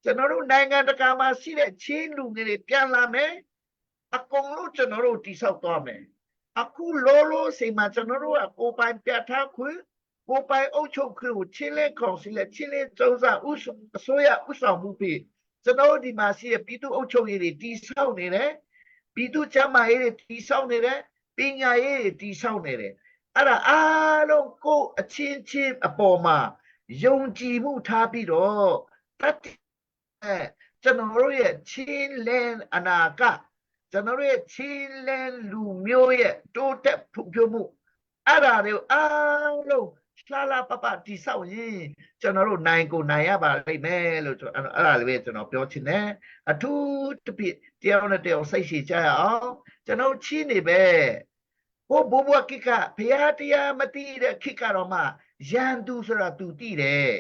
ကျွန်တော်တို့နိုင်ငံတကာမှာရှိတဲ့ချင်းလူငယ်တွေပြန်လာမယ်အကုန်လုံးကျွန်တော်တို့တိဆောက်သွားမယ်အခုလောစိမ်မှာကျွန်တော်တို့ကကိုယ်ပိုင်ပြဋ္ဌာန်းခွင့်ကိုယ်ပိုင်အုပ်ချုပ်ခွင့်ကိုချင်းလဲကောင်စီလဲချင်းလဲစုံစမ်းအစိုးရဥဆောင်မှုပြီးကျွန်တော်တို့ဒီမှာရှိတဲ့ပြည်သူ့အုပ်ချုပ်ရေးတွေတိဆောက်နေတယ်ပြည်သူ့ကျန်းမာရေးတွေတိဆောက်နေတယ်ပညာရေးတွေတိဆောက်နေတယ်အဲ့ဒါအားလုံးကိုအချင်းချင်းအပေါ်မှာယုံကြည်မှုထားပြီးတော့တတ်ကျွန်တော်တို့ရဲ့ချင်းလန်းအနာကကျွန်တော်တို့ရဲ့ချင်းလန်းလူမျိုးရဲ့တိုးတက်ဖွံ့ဖြိုးမှုအဲ့ဒါတွေအားလုံးလှပပတိဆောက်ရင်ကျွန်တော်တို့နိုင်ကိုနိုင်ရပါလိမ့်မယ်လို့အဲ့ဒါလေးပဲကျွန်တော်ပြောချင်တယ်အထူးတစ်ပြည့်တယောက်နဲ့တယောက်စိတ်ရှိကြရအောင်ကျွန်တော်ချီးနေပဲဘိုးဘွားကိကဘုရားတရားမသိတဲ့ခိကတော့မှရန်သူဆိုတာသူသိတယ်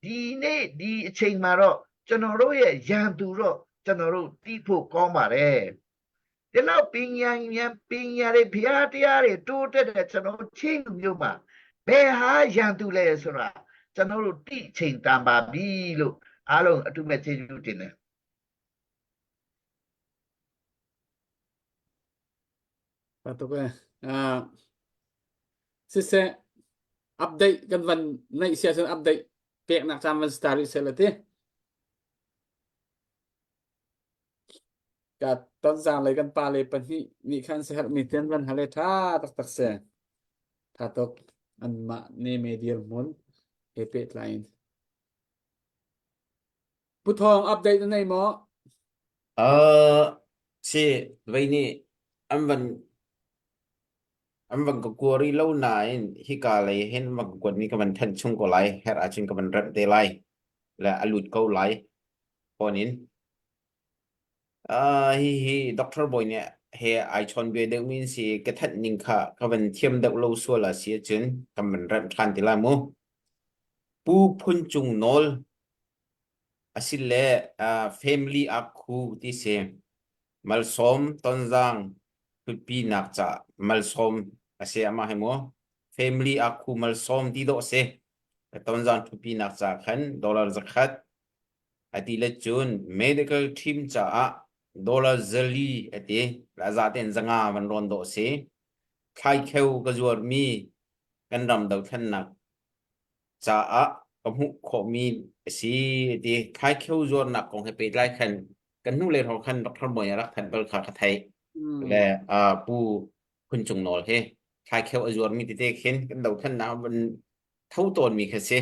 ဒီနေ့ဒီအချိန်မှာတော့ကျွန်တော်တို့ရဲ့ရန်သူတော့ကျွန်တော်တို့သိဖို့ကောင်းပါတယ်ဒီလောက်ပညာတွေဘုရားတရားတွေတိုးတက်တဲ့ကျွန်တော်ချင်းလူမျိုးမှာဘယ်ဟာရန်သူလဲဆိုတာကျွန်တော်တို့တိချိန်တန်ပါပြီလို့အားလုံးအတူမဲ့ကျေးဇူးတင်တယ် Patok sisa update kan van nay siya update pek nak sama stari selati kat ton sang lai kan pale pan ni kan sehat ni ten van hale tha tak se patok an ma ne medial mon epet line Putong update nay mo si vậy ni anh vẫn có qua đi lâu nay khi cả lại hen mà quần ni các bạn thân chung có lại hết ở trên các bạn rất tệ lại là alut câu lại còn in hi doctor boy nè he ai chọn về được mình si cái thận ninh khá các bạn thêm được lâu xưa là xí chân các bạn rất khăn thì làm mu pu phun chung nol asile family aku ti se malsom tonjang pi nak cha malsom ase ama hemo family aku malsom ti do se tonjang pi nak cha khan dollar zakat ati le chun medical team cha dollar zali ati la za ten zanga van ron do se khai kheu ka zuar mi kan ram dau than nak cha kamu kho mi si ti khai kheu zuar nak kong he pe lai khan kan nu le ro khan doctor boy rak than bal kha thai le pu phun chung nol he khai kheu zuar mi ti te khen kan dau than na ban เท่าตัวมีแค่สิ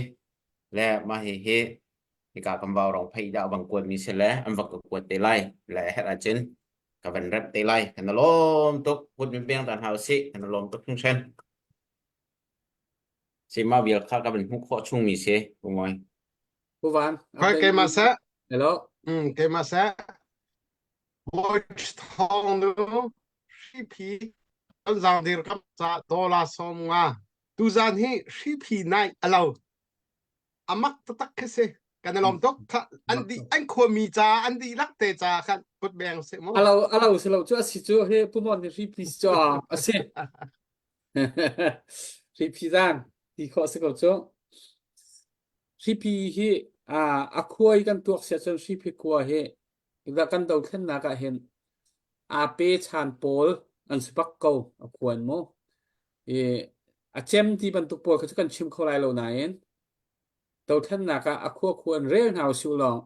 และมาเฮในการกำว่าเราพยายามบางคนมีเสละอันวักกวดเตลัยและเฮอาจินกับเป็นรับเตลัยกันลมตุกพูดมีเพียงแต่หาสิกันลมตุกทุ่งเช่นสิมาเบียร์ข้ากับเป็นหุกข้อชุ่งมีเสผมว่า ผู้วาน Qual que é maçã? เดี๋ยว Que maçã? Hoje estão shipi zang dir kam sa $som nga tu zan hi shipi nai alo amak tatak kese kanalom tok andi an ko mi cha andi lak te cha khan put beng se mo เราสเราจะสิจูเฮผู้มอนที่รีพิสจ้าอาเซรีพิซานที่ข้อสกจ้ารีพิฮีอาควายกันตัวเสียจนรีพิควายเฮอีกกันตัวขึ้นนักเห็นอาเปชานโพลอันสปักเกาอาควายโมอาเจมที่บรรทุกปวดเขาจะกันชิมเขาไล่เราไหนตัวขึ้นนักอาควายเรียนหาวสิวลอง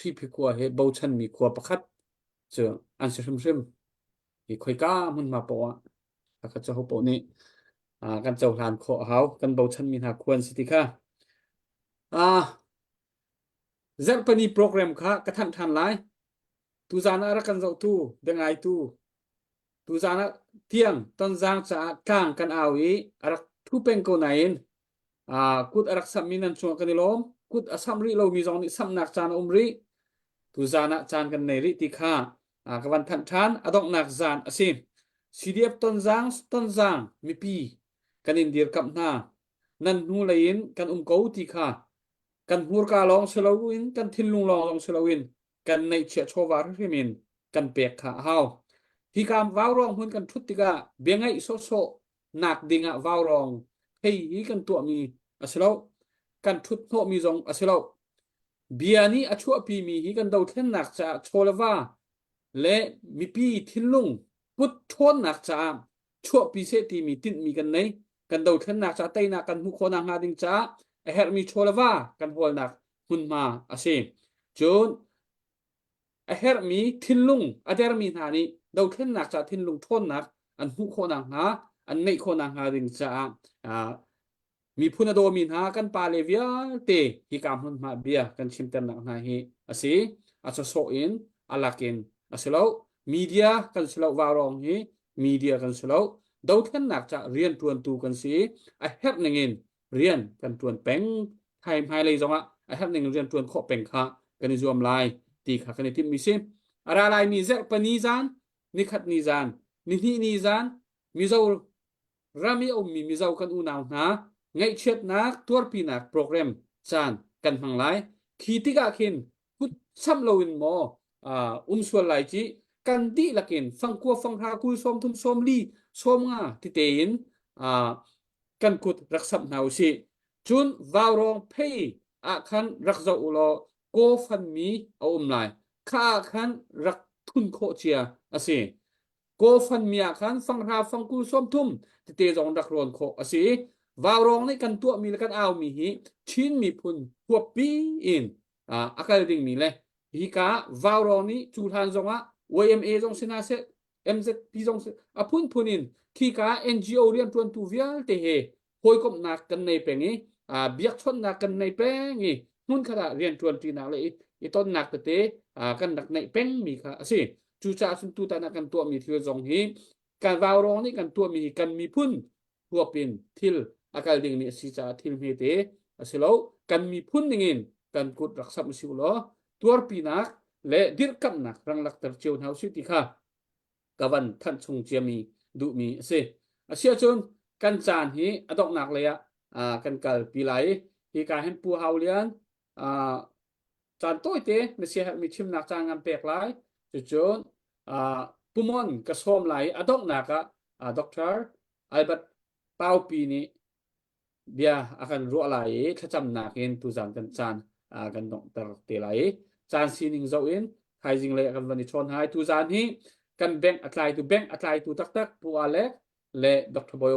รีพิควายเฮบูชันมีควายประคัดเจออันเชิมอีกค่อยก้ามันมาปะถ้าเขาจะเขาปะนี่กันเจ้าหลานขอเขากันบูชันมีหาควรสิทธิค่ะเซลปนีโปรแกรมค่ะกระทันไลตูจานะรักกันเจ้าตู้เดงไอตูจานะเที่ยงตอนจางจะกางกันเอาอีรักทุเป็นคนไหนกุดรักสามีนันชวนกันนิลมกุดอสัมริเรามีจงนิสัมนักจานริตูจานะจานกันในริติค่ะกวันทันอดอกนักจานสิซีเดียบต้นจางมีปีกันอินเดียกับหน้านั่นหูเลยนกันกูติค่ะกันหัวกาลองเชลวินกันทินลุงลองเชลวินกันในเชียโชวาร์ฮิมินกันเปียกขาเฮาที่การว้าวรองหุ่นกันทุติกาเบียงไงโซหนักดิ่งว้าวรองเฮ้ยกันตัวมีอาศัยกันทุตโนมีจงอาศัยเบียนี้อชัวปีมีฮีกันดาวเทนหนักจะโชลว่าและมีปีทินลุงพุทโทนหนักจะชัวปีเสตีมีตินมีกันไหนกันดาวเทนหนักจะไตนักกันหุโคนางหาดิงจ้าเฮร์มีโชลว่ากันหัวหนักหุ่นมาอาศัยจนเฮร์มีทินลุงอเดอร์มีนานีดาวเทนหนักจะทินลุงโทนหนักอันหุโคนางหาอันในโคนางหาดิงจ้ามีพุนโดมินหากันปาเลเวียเตฮิกามหุ่นมาเบียกันชิมเตนหนักนาฮีอาศัยอาจจะโซอินอาลักินอาศัยแล้วมีเดียกันสลาวารองฮีมีเดียกันสลาวดาวเทนหนักจะเรียนตวนตูกันสิเฮร์นึงอินเรียนกันตวนเป็งไทม์ไฮเลยจังวะเฮร์นึงเรียนตวนข้อเป็งค่ะกันนิจวมไลตีค่ะกันที่มีซิอะไรมีเซปนิจานนิขัดนิจานนิจานมิเจ้ารามีอมีมิเจ้ากันอุณาวนะไงเช็ดนักตัวปีนักโปรแกรมจานกันทั้งหลายขีติกาขินพุทซ้ำลวินโมส่วนหลายจีกันดีละกินฟังกัวฟังหาคุยสมทุมสมลีสมงาติเตนกันกุดรักษาหนาวสิจุนวาวรองเพย์คันรักษาอุลโกฟันมีเอาไลข้าคันรักทุนโคเชียสิโกฟันมีคันฟังหาฟังคุยสมทุมติเตจงรักรอนโคสิวาวรองในกันตัวมีละกันเอามีหิชินมีพุนหัวปีอินอาการดิ่งมีเลยฮิกาวาวรองนี้จูทันจงว่า YMA จงสินาเซ MZP จงพุนินที่กา NGO เรียนตวนตูเวียลเตเฮหอยกบนักกันในเป็งนี้เบียกชนนักกันในเป็งนี้นุ่นขณะเรียนตวนตีนักเลยอีต้นนักเตกันนักในเป็งมีค่ะสิจูจ่าสุนตูตานักกันตัวมีที่จงฮีการวาวรองนี้กันตัวมีกันมีพุนหัวปินทิลอาการดิ่งนี้สิจ่าทิลเฮเตสิแล้วกันมีพุนนิ่งกันกุดรักษาสิวล้อตัวปีนักและดิรกับนักรังลักตร์เจียวเท้าสิติค่ะกวันท่านชงเจียมีดูมีเสียจนกันจานฮีอดอกนักเลยกันกัลปีไหลฮีการเห็นปูเฮาเลียนจานต้อยเตไม่เสียมีชิมนักจางงานเปกไหลจนปุมอนกระสอมไหลอดอกนักดร.อัลเบิร์ตเป้าปีนี้เบียakanรู้อะไรถ้าจำนักเห็นตุจานกันจานกันดอกตร์เตไหลจานซีนิงเจ้าอินไทยจริงเลยกันวันนี้ชนหายตุจานฮีกันแบ่งอัตรายตัวตักปัวเล็กและดร.บอย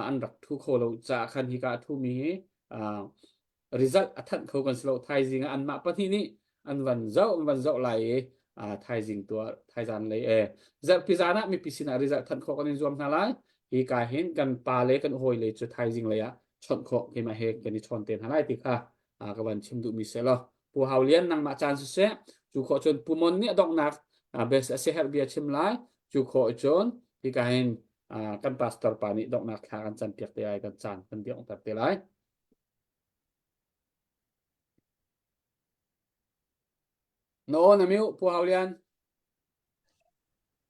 อันรักทุกคนเราจะคันฮิกาทุมีresult อันเขากันสโลไทยจริงอันมาปะที่นี่อันวันเจ้าไหลไทยจริงตัวไทยจานเลยจะพิจารณามีพิจารณา result อันเขากันรวมทั้งหลายฮิกาเห็นกันปาเล็กกันโหยเลยจะไทยจริงเลย ชอนขอกิมาเฮกกันนี่ชอนเต็นหาไล่ติค่ะกวันชิมดูมิเซลปูเฮาเลียนนางมาจานสุเสจูขอจนปูมอนเนี่ยดอกนักเบสเซฮร์เบียชิมไลจูขอจนที่การกันพาสตอร์ปานี่ดอกนักหากันจันเปียกเตยกันจันกันเดียวตัดเตยไลโน่นะมิวปูเฮาเลียน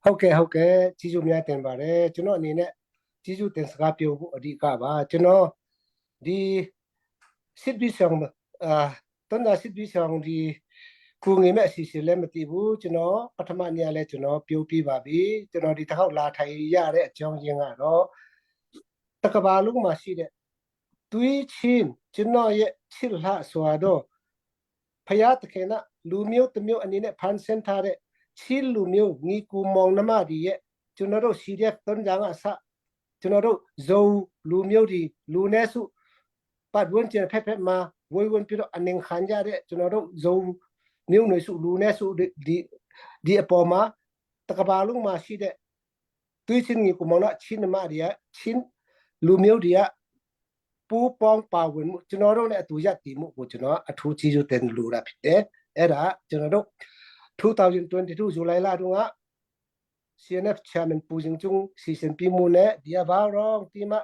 ဟုတ်ကဲ့ကျေးဇူးများတင်ပါတယ်ကျွန်တော်အနေနဲ့ကျေးဇူးတင်စကားပြောဖို့အဓိကပါကျွန်တော်ဒီစစ်ပြီးဆောင်တန်တာစစ်ပြီးဆောင်ဒီကိုငယ်မဲ့အစီအစဉ်လည်းမသိဘူးကျွန်တော်ပထမနေ့လည်းကျွန်တော်ပြောပြပါပြီကျွန်တော်ဒီတစ်ခေါက်လာထိုင်ရတဲ့အကြောင်းရင်းကတော့တကဘာလုံးမှာရှိတဲ့တွေးချင်းကျွန်တော်ရဲ့ချစ်လှဆိုတော့ဖယားတခင်ကလူမျိုးတစ်မျိုးအနေနဲ့ဖန်ဆင်းထားတဲ့ချစ်လူမျိုးညီကူမောင်နှမတွေရဲ့ကျွန်တော်တို့ CDF တွန်းကြအစကျွန်တော်တို့ဇုံလူမျိုးတွေလူနည်းစုပတ်ဝန်းကျင်ဖက်မှာဝေဝင်ပြီးတော့အနင်ခံကြတဲ့ကျွန်တော်တို့ဇုံမျိုးနွယ်စုလူနည်းစုဒီအပေါ်မှာတကဘာလုံးမှာရှိတဲ့တွေးချင်းညီကူမောင်နှမချင်းနှမတွေကချင်းလူမျိုးတွေကပူပေါင်းပါဝင်မှုကျွန်တော်တို့နဲ့အတူရပ်တည်မှုကိုကျွန်တော်အထူးကြီးစုတင်လူတာဖြစ်တယ်အဲ့ဒါကျွန်တော်တို့2022 July လတုန်းက CNF chairman ပူဇင်ကျုံစီစဉ်ပြီးမှုနဲ့ဒီအဘာရောဒီမှာ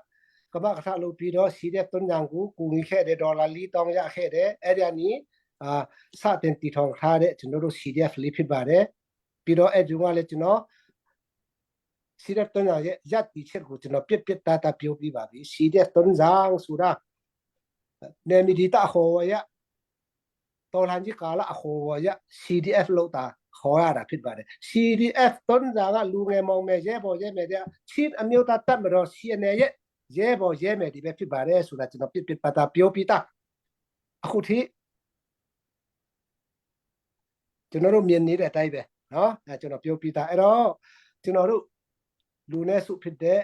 ကမ္ဘာခါလို့ပြီးတော့ CDF တွန်းကြံကိုကူညီခဲ့တဲ့ဒေါ်လာ4တောင်းရခဲ့တယ်အဲ့ဒီအနီးစတင်တည်ထောင်ထားတဲ့ကျွန်တော်တို့ CDF လေးဖြစ်ပါတယ်ပြီးတော့အဲ့ဒီကလည်းကျွန်တော် CDF တွန်းကြံရဲ့ရပ်တည်ချက်ကိုကျွန်တော်ပြစ်တာပြောပြပါပြီ CDF တွန်းကြံဆိုတာနေမီဒီတာဟောရတော်လှန်ကြီးကာလအခေါ်ရ CDF လို့တာခေါ်ရတာဖြစ်ပါတယ် CDF တွန်းကြံကလူငယ်မောင်မယ်ရဲဘော်ရဲမယ်တဲ့ချင်းအမျိုးသားတပ်မတော် CNA ရဲ့ရဲဘော်ရဲမယ်ဒီပဲဖြစ်ပါတယ်ဆိုတာကျွန်တော်ပြစ်တာပြောပြတာအခုထိကျွန်တော်တို့မြင်နေတဲ့အတိုင်းပဲเนาะကျွန်တော်ပြောပြတာအဲ့တော့ကျွန်တော်တို့လူနဲ့စုဖြစ်တဲ့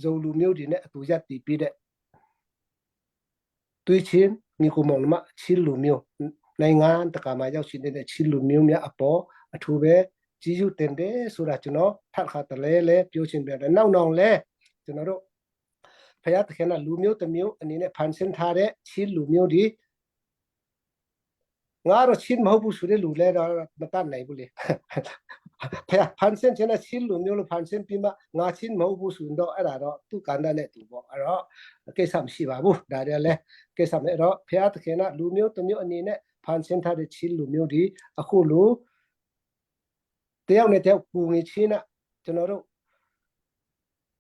ဇုံလူမျိုးတွေနဲ့အတူရပ်တည်ပြီးတဲ့တွေးချင်းညီကိုမောင်နှမချစ်လူမျိုးနိုင်ငံတကာမှာရောက်ရှိနေတဲ့ချစ်လူမျိုးများအပေါ်အထူးပဲကြီးစုတင်တယ်ဆိုတာကျွန်တော်ထပ်ခါတလဲပြောချင်ပြတယ်နောက်လဲကျွန်တော်တို့ဖယားတခင်ကလူမျိုးတစ်မျိုးအနေနဲ့ဖန်ဆင်းထားတဲ့ချစ်လူမျိုးတွေငါတို့ချင်းမဟုတ်ဘူးဆိုတဲ့လူလဲတော့မတတ်နိုင်ဘူးလေဖယားဖန်ဆင်းချင်တဲ့ချစ်လူမျိုးလို့ဖန်ဆင်းပြီးမှငါချင်းမဟုတ်ဘူးဆိုတော့အဲ့ဒါတော့သူကန္တာနဲ့သူပေါ့အဲ့တော့ကိစ္စမရှိပါဘူးဒါတည်းလဲကိစ္စမဲ့တော့ဖယားတခင်ကလူမျိုးတစ်မျိုးအနေနဲ့ဖန်ဆင်းထားတဲ့ချစ်လူမျိုးတွေအခုလိုတယောက်နဲ့တယောက်ကူငွေချင်းနဲ့ကျွန်တော်တို့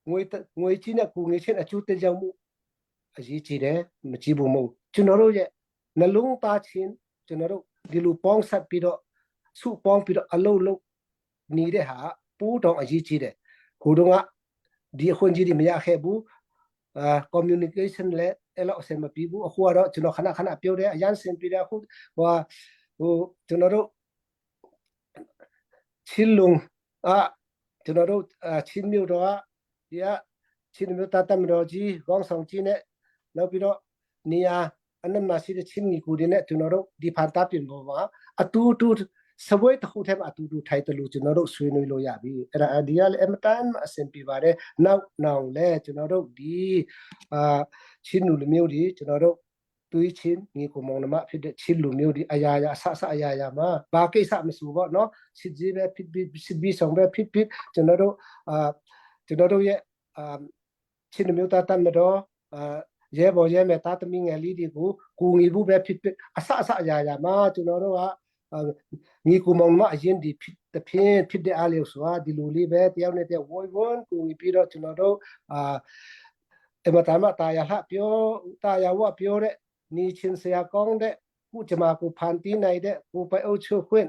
ငွေချင်းနဲ့ကူငွေချင်းအကျိုးတင်ကြောင်းမှုအရေးကြီးတယ်မကြည့်ဘူးမဟုတ်ကျွန်တော်တို့ရဲ့နှလုံးသားချင်းကျွန်တော်တို့ဒီလိုပေါင်းဆက်ပြီးတော့စုပေါင်းပြီးတော့အလုံးလုံးနေတဲ့ဟာပိုးတော့အရေးကြီးတယ်ဟိုတုန်းကဒီအခွင့်အရေးတွေမရခဲ့ဘူးcommunication လဲအဲ့လိုအဆင်မပြေဘူးအခုကတော့ကျွန်တော်ခဏပြောတယ်အရန်စင်ပြေတယ်အခုဟိုကျွန်တော်တို့ချင်းလုံကျွန်တော်တို့ချင်းမျိုးတော့ဒီကချင်းမျိုးတတ်မတော်ကြီးကောင်းဆောင်ကြီးနဲ့နောက်ပြီးတော့နေရာအနက်မှာရှိတဲ့ချင်းညီကိုတွေနဲ့ကျွန်တော်တို့ဒီဖန်တာပြင်ပေါ်မှာအတူစပွဲတစ်ခုထဲမှာအတူထိုင်တယ်လို့ကျွန်တော်တို့ဆွေးနွေးလို့ရပြီအဲ့ဒါဒီကလည်းအမတန်အဆင်ပြေပါတယ်နောက်လဲကျွန်တော်တို့ဒီချင်းလူမျိုးတွေကျွန်တော်တို့တွေးချင်းညီကိုမောင်နှမဖြစ်တဲ့ချင်းလူမျိုးတွေအရာအဆအရာမှာဘာကိစ္စမဆိုပေါ့နော်စစ်ကြီးပဲဖြစ်စစ်ပြီးဆောင်ပဲဖြစ်ကျွန်တော်တို့ရဲ့ချင်းလူမျိုးသားတတ်မတော်ရဲဘော်ရဲမယ်တာသမီငယ်လေးတွေကိုကူညီဖို့ပဲဖြစ်အဆအရာမှာကျွန်တော်တို့ကညီကိုမောင်နှမအရင်ဒီဖြစ်တဲ့အားလျော်စွာဒီလိုလေးပဲတယောက်နဲ့တယောက်ဝိုင်းဝန်းကူညီပြီးတော့ကျွန်တော်တို့အမတမတာယာဟာတာယာဝပြောတဲ့နီချင်းစရာကောင်းတဲ့ခုကျမကိုဖန်တီးနိုင်တဲ့ကိုไปအုပ်ချုပ်ခွင့်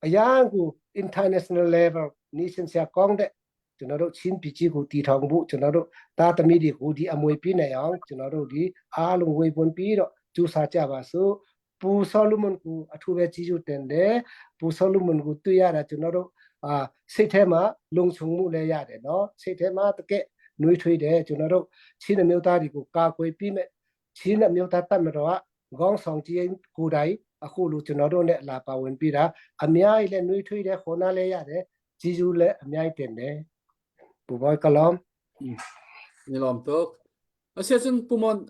အရာကို international level နီချင်းစရာကောင်းတဲ့ကျွန်တော်တို့ချင်းပီကြီးကိုတည်ထောင်ဖို့ကျွန်တော်တို့တာသမီတွေကိုဒီအမွေပြနိုင်အောင်ကျွန်တော်တို့ဒီအားလုံးဝေဝင်ပြီးတော့ကြိုးစားကြပါစို့ပူဆောလူမန်ကိုအထူးပဲကြီးစုတင်တယ်ပူဆောလူမန်ကိုတွေ့ရတာကျွန်တော်တို့စိတ်ထဲမှာလုံခြုံမှုလည်းရတယ်เนาะစိတ်ထဲမှာတကယ်နှွေးထွေးတယ်ကျွန်တော်တို့ချင်းမျိုးသားတွေကိုကာကွယ်ပြီးမဲ့ချင်းမျိုးသားတတ်မတော်ကခေါင်းဆောင်ကြီးကိုယ်တိုင်အခုလိုကျွန်တော်တို့နဲ့လာပါဝင်ပြီးတာအများကြီးလည်းနှွေးထွေးတယ်ခေါ်နာလည်းရတယ်ကြီးစုလည်းအများကြီးတင်တယ်ဘူဘောကလမ်นี่ลอมตุก Asia pumon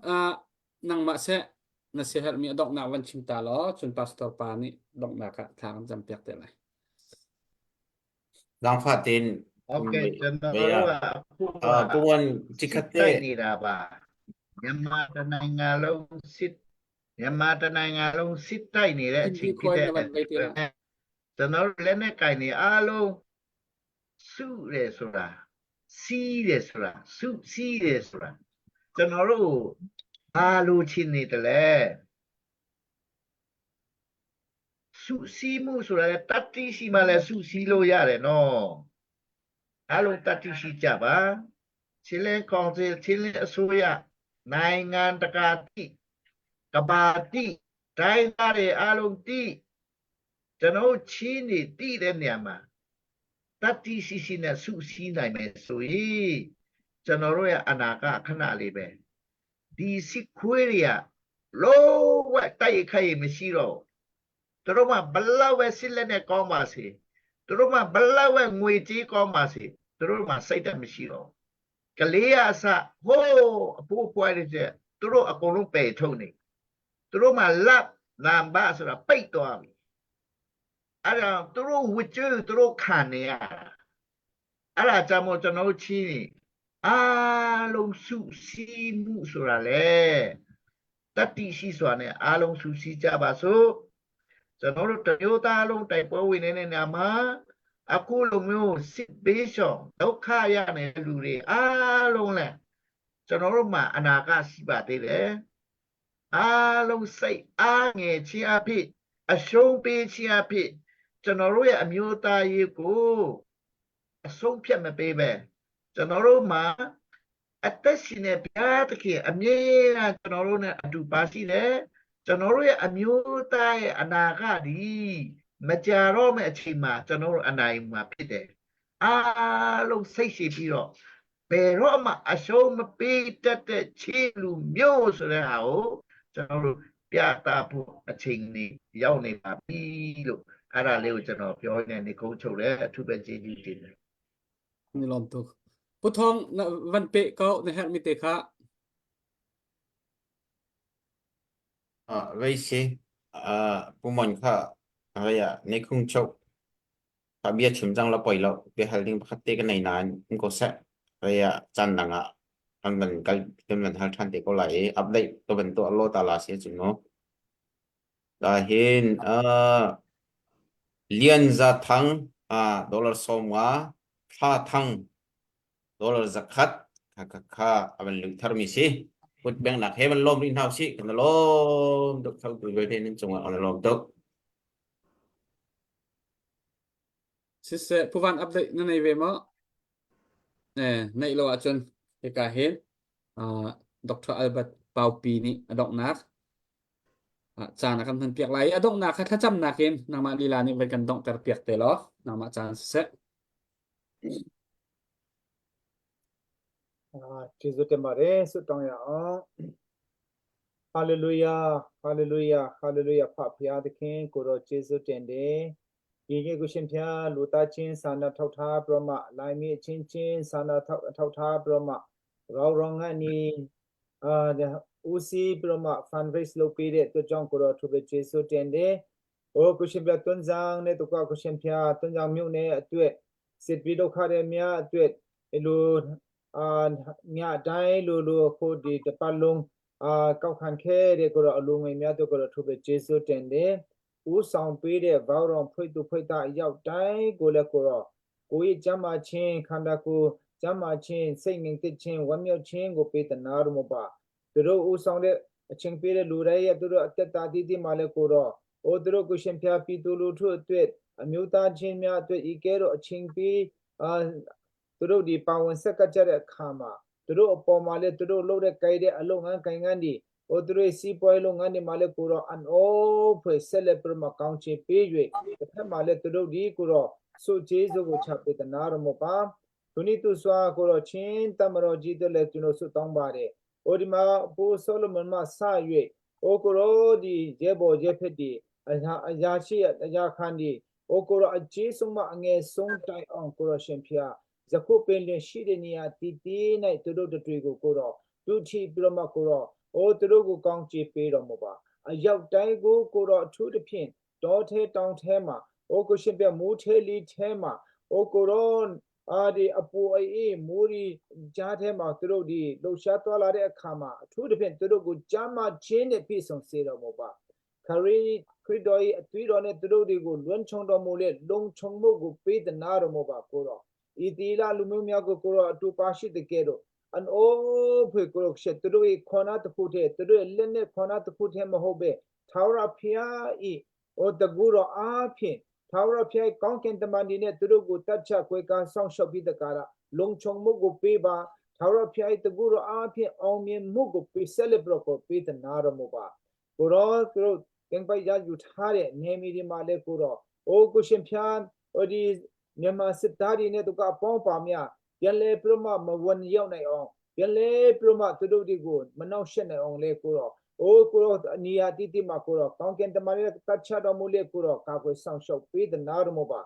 nang mase na seher mi dok na wan chimta lo chun pastor pa ni dok na ka thang jam piak te lai Dang fatin โอเคကျွန်တော် Baya တို့ကအခုက Puwan စစ် Chikate တိုက်နေတာပါမြန်မာတစ်နိုင်ငံလုံးမြန်မာတစ်နိုင်ငံလုံးစစ်တိုက်နေတဲ့အ hin ချိန် bi ဖြစ် khoi တဲ့ na wan vai te la ကျွန်တော်တို့လက်နဲ့ကင်နေအားလုံးစုတယ်ဆိုတာစီးတယ်ဆိုတာစုစည်းတယ်ဆိုတာကျွန်တော်တို့အားလို့ချင်းနေတယ်လေစုစည်းမှုဆိုတာလေတတိရှိမှလည်းစုစည်းလို့ရတယ်နော်အားလုံးတတိရှိကြပါချင်းလင်းကောင်စီချင်းလင်းအစိုးရနိုင်ငံတကာတိကဘာတိတိုင်းသားတွေအားလုံးတိကျွန်တော်တို့ချင်းနေတိတဲ့နေရာမှာတတိရှိရှိနဲ့စုစည်းနိုင်မယ်ဆိုရင်ကျွန်တော်တို့ရဲ့အနာကခဏလေးပဲဒီစစ်ခွေးတွေကလုံးဝတိုက်ခိုက်မရှိတော့သူတို့မှဘလောက်ပဲစစ်လက်နဲ့ကောင်းပါစေသူတို့မှဘလောက်ပဲငွေကြေးကောင်းပါစေသူတို့မှစိတ်ဓာတ်မရှိတော့ကလေးအစဟိုးအဖိုးပွားတဲ့သူတို့အကုန်လုံးပယ်ထုတ်နေသူတို့မှလက်နံပါတ်ဆိုတာပိတ်သွားပြီအဲ့ဒါသူတို့ဝစ်ကျွေးသူတို့ခံနေရအဲ့ဒါကြောင့်မို့ကျွန်တော်တို့ချင်းနေအားလုံးစုစည်းမှုဆိုတာလေတတိရှိစွာနဲ့အားလုံးစုစည်းကြပါစို့ကျွန်တော်တို့တမျိုးသားလုံးတိုက်ပွဲဝင်နေတဲ့နေရာမှာအခုလိုမျိုးစစ်ဘေးရှောင်ဒုက္ခရနေတဲ့လူတွေအားလုံးလဲကျွန်တော်တို့မှာအနာဂတ်ရှိပါသေးတယ်အားလုံးစိတ်အားငယ်ခြင်းအဖြစ်အရှုံးပေးခြင်းအဖြစ်ကျွန်တော်တို့ရဲ့အမျိုးသားရေးကိုအဆုံးဖြတ်မပေးပဲကျွန်တော်တို့မှာအသက်ရှင်တဲ့ဘုရားသခင်အမြဲတမ်းကျွန်တော်တို့နဲ့အတူပါရှိတယ်ကျွန်တော်တို့ရဲ့အမျိုးသားရဲ့အနာဂတ်ဒီမကြာတော့မယ့်အချိန်မှာကျွန်တော်တို့အနိုင်မှာဖြစ်တယ်အားလုံးစိတ်ရှိပြီးတော့ဘယ်တော့မှအရှုံးမပေးတတ်တဲ့ချင်းလူမျိုးဆိုတဲ့ဟာကိုကျွန်တော်တို့ပြသဖို့အချိန်ကြီးရောက်နေပါပြီလို့အဲ့ဒါလေးကိုကျွန်တော်ပြောနေနေကုန်းချုပ်တယ်အထူးပဲကျေးဇူးတင်တယ် ni lom tu puthong na wan pe ko na her mi te kha Vaisi Puwan Kha Raya Nekung Chok Kabia Chimjang La Poi Lo Be Holding Khate Ka Nai Nan Ko Sa Raya Chan Nanga Ang Ban Kal Kem Ban Hal Than Te Ko Lai Update To Ben To Allah Taala Se Chin No Dahin Lian Za Thang Dollar Somwa Tha Thang Dollar Zakat Kha Aban Lu Thar Mi Si Put Bang Nak He Ban Lom Rin Hau Si Kan Lom Dok Thau Tu Ve Pen Chung On Lom Dok sisse puwan update na nei ve mo nei lo achon ke ka hen Dr. Albert Paupi ni adok nak chan akan than piak lai adok nak kha cham nak ken nang ma lila ni ve kan dong ter piak te lo nang ma chan se ကျေးဇူးတင်ပါတယ်ဆုတောင်းရအောင် ဟာလေလုယာဟာလေလုယာဟာလေလုယာဖဖျားသခင်ကိုတော်ကျေးဇူးတင်တယ်ဒီနေ့ကိုရှင်ဖျားလူသားချင်းစာနာထောက်ထားပြမလိုင်းမီချင်းချင်းစာနာထောက်ထားပြမရောရောငါနီဦးစီးပြမ fundraise လုပ်ပေးတဲ့အတွက်ကြောင့်ကိုတော်ထူပဲကျေးဇူးတင်တယ်ဟိုကိုရှင်ဖျားတွန်းဆောင်နဲ့တော့ကိုရှင်ဖျားတွန်းဆောင်မြို့နယ်အတွက်စစ်ပြီးဒုက္ခတွေများအတွက်လူညတိုင်းလူခိုဒီတပတ်လုံးကောက်ခံခဲ့တဲ့ကိုတော့အလုံးငယ်များတို့ကိုတော့ထူပဲကျေးဇူးတင်တယ်ဦးဆောင်ပေးတဲ့ဘောက်တော်ဖွင့်သူဖွင့်သားအရောက်တိုင်းကိုလည်းကိုတော့ကိုရဲ့ကျမ်းမာခြင်းခန္ဓာကိုယ်ကျမ်းမာခြင်းစိတ်ငြိမ်သက်ခြင်းဝမ်းမြောက်ခြင်းကိုပေးတနာရမပါသူတို့ဦးဆောင်တဲ့အချင်းပေးတဲ့လူတွေရဲ့သူတို့အသက်တာတည်တည်မှလည်းကိုတော့သူတို့ကိုရှင်ဖျားပြည်သူလူထုအတွက်အမျိုးသားချင်းများအတွက်ဤကဲတော့အချင်းပေးသူတို့ဒီပါဝင်ဆက်ကကြတဲ့အခါမှာသူတို့အပေါ်မှာလည်းသူတို့လုပ်တဲ့ကြိုက်တဲ့အလုပ်ငန်းကိုင်ငန်းဒီသူတို့စီးပွားရေးလုပ်ငန်းတွေမှာလည်းကိုတော့အန်အိုးဖွဲ့ဆက်လက်ပြမကောင်းချေပေး၍တစ်ဖက်မှာလည်းသူတို့ဒီကိုတော့စုကျေးဇူးကိုချပေးတနာရမပါသူနိသူစွာကိုတော့ချင်းတမတော်ကြီးတို့လည်းကျွန်တော်ဆုတောင်းပါတယ်ဒီမှာပိုးဆိုလမန်မှာစ၍ကိုတော့ဒီရေဘော်ရေဖက်ဒီအရာရှိအရာခန်းဒီကိုတော့အကျေးဆုံးမအငယ်ဆုံးတိုင်အောင်ကိုတော့ရှင်ဖျားဇခုပင်လင်ရှိတဲ့နေရာတည်တည်၌သူတို့တွေကိုကိုတော့ tu chi broma kuro o turugu kong chi pero moba a yauk dai go kuro thu de phin do the tong the ma o ko shin pya mu the li the ma o koron di apu ai muri ja the ma turu di lo sha twa la de akha ma thu de phin turugu jama chin ne pi song se ro moba khari khridoi atwi ro ne turu di go lwan chong do mo le long chong mo go pe de na ro moba kuro itila lumu mya go kuro atu pa shi de ke ro an o phe kuro she turu i khona tu khu the turu len ne khona tu khu the ma ho be thawra phia I o the guru a phin thawra phia kaung ken tamani ne turu go tat cha kwe ka song shop bi de kara long chong mo go pe ba thawra phia the guru a phin ong mien mo go pe celebrate ko pe de na ro mo ba kuro keng pai ja yu tha de ne mi ri ma le kuro o ko shin phia o di Myanmar sit da di ne to ka pong pa mya yan le proma ma wan yaw nai ong yan le proma tu do di go ma naw shet nai ong le ko ro o ko ro ni ya ti ti ma ko ro kaung ken ta ma le ta cha do mu le ko ro ka ko sang shop pe de na ro mo ba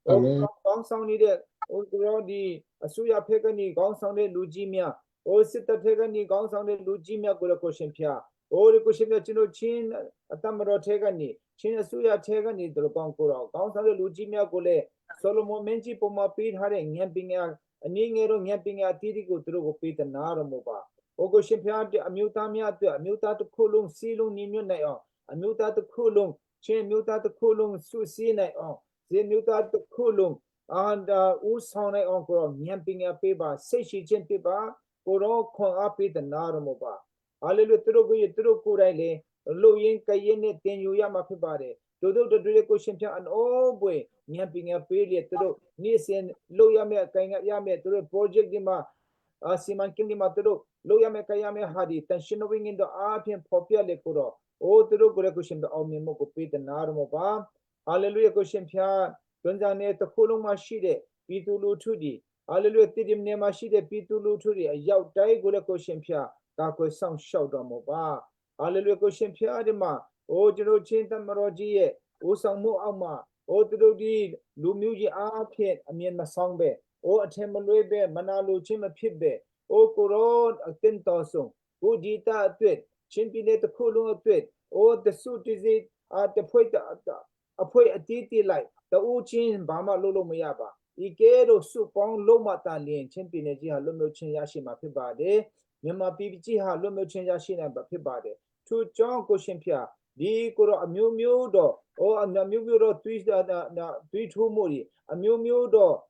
o kaung sang ni de o ko ro di asu ya phe ka ni kaung sang de lu ji mya o sit ta phe ka ni kaung sang de lu ji mya ko ro ko shin phya o ri ko shin mya chin do chin atam ro the ka ni chin asu ya the ka ni do kaung ko ro kaung sang de lu ji mya ko le Solomon menchi poma pid hare nyampinga ani ngero nyampinga tiri ko tru ko pid na ro mo ba o ko shin phya de amyuta mya de amyuta to khulung silung ni nyu nai on amyuta to khulung chin amyuta to khulung su si nai on je amyuta to khulung and u song nai on ko nyampinga pe ba sai shi chin pe ba ko ro khon a pid na ro mo ba hallelujah tru ko rai le lo yin kai yin ne tin yu ya ma phit ba de do ko shin phya an o bwe nyamping ya pe le tro ni sen lo ya me kai ya me tro project di ma siman kin di ma tro lo ya me kai ya me ha di tension wing in the a phin phopya le ko ro o tro ko re ko shin da aw me mo ko pe da na ro mo ba hallelujah ko shin phya don ja ne to khulung ma shi de pi tu lu thu di hallelujah ti dim ne ma shi de pi tu lu thu di a yaw dai ko le ko shin phya ka ko sang shao do mo ba hallelujah ko shin phya di ma o jino chin tam ro ji ye o sang mo aw ma o tu di lu myu ji a phet a mien ma song be o a them ma lwe be mana lu chin ma phit be o ko ro a tin to sung o di ta twet chin pi ne to khu lu twet o the su ti zi a the phoi ta a phoi a ti ti lai the u chin ba ma lo ma ya ba I ke ro su pong lo ma ta lien chin pi ne ji ha lo myu chin ya shi ma phit ba de Myanmar pi ji ha lo myu chin ya shi na ba phit ba de tu chong ko shin phya di ko ro a myu myu do o a myu myu do twi twi thu mo ri a myu myu do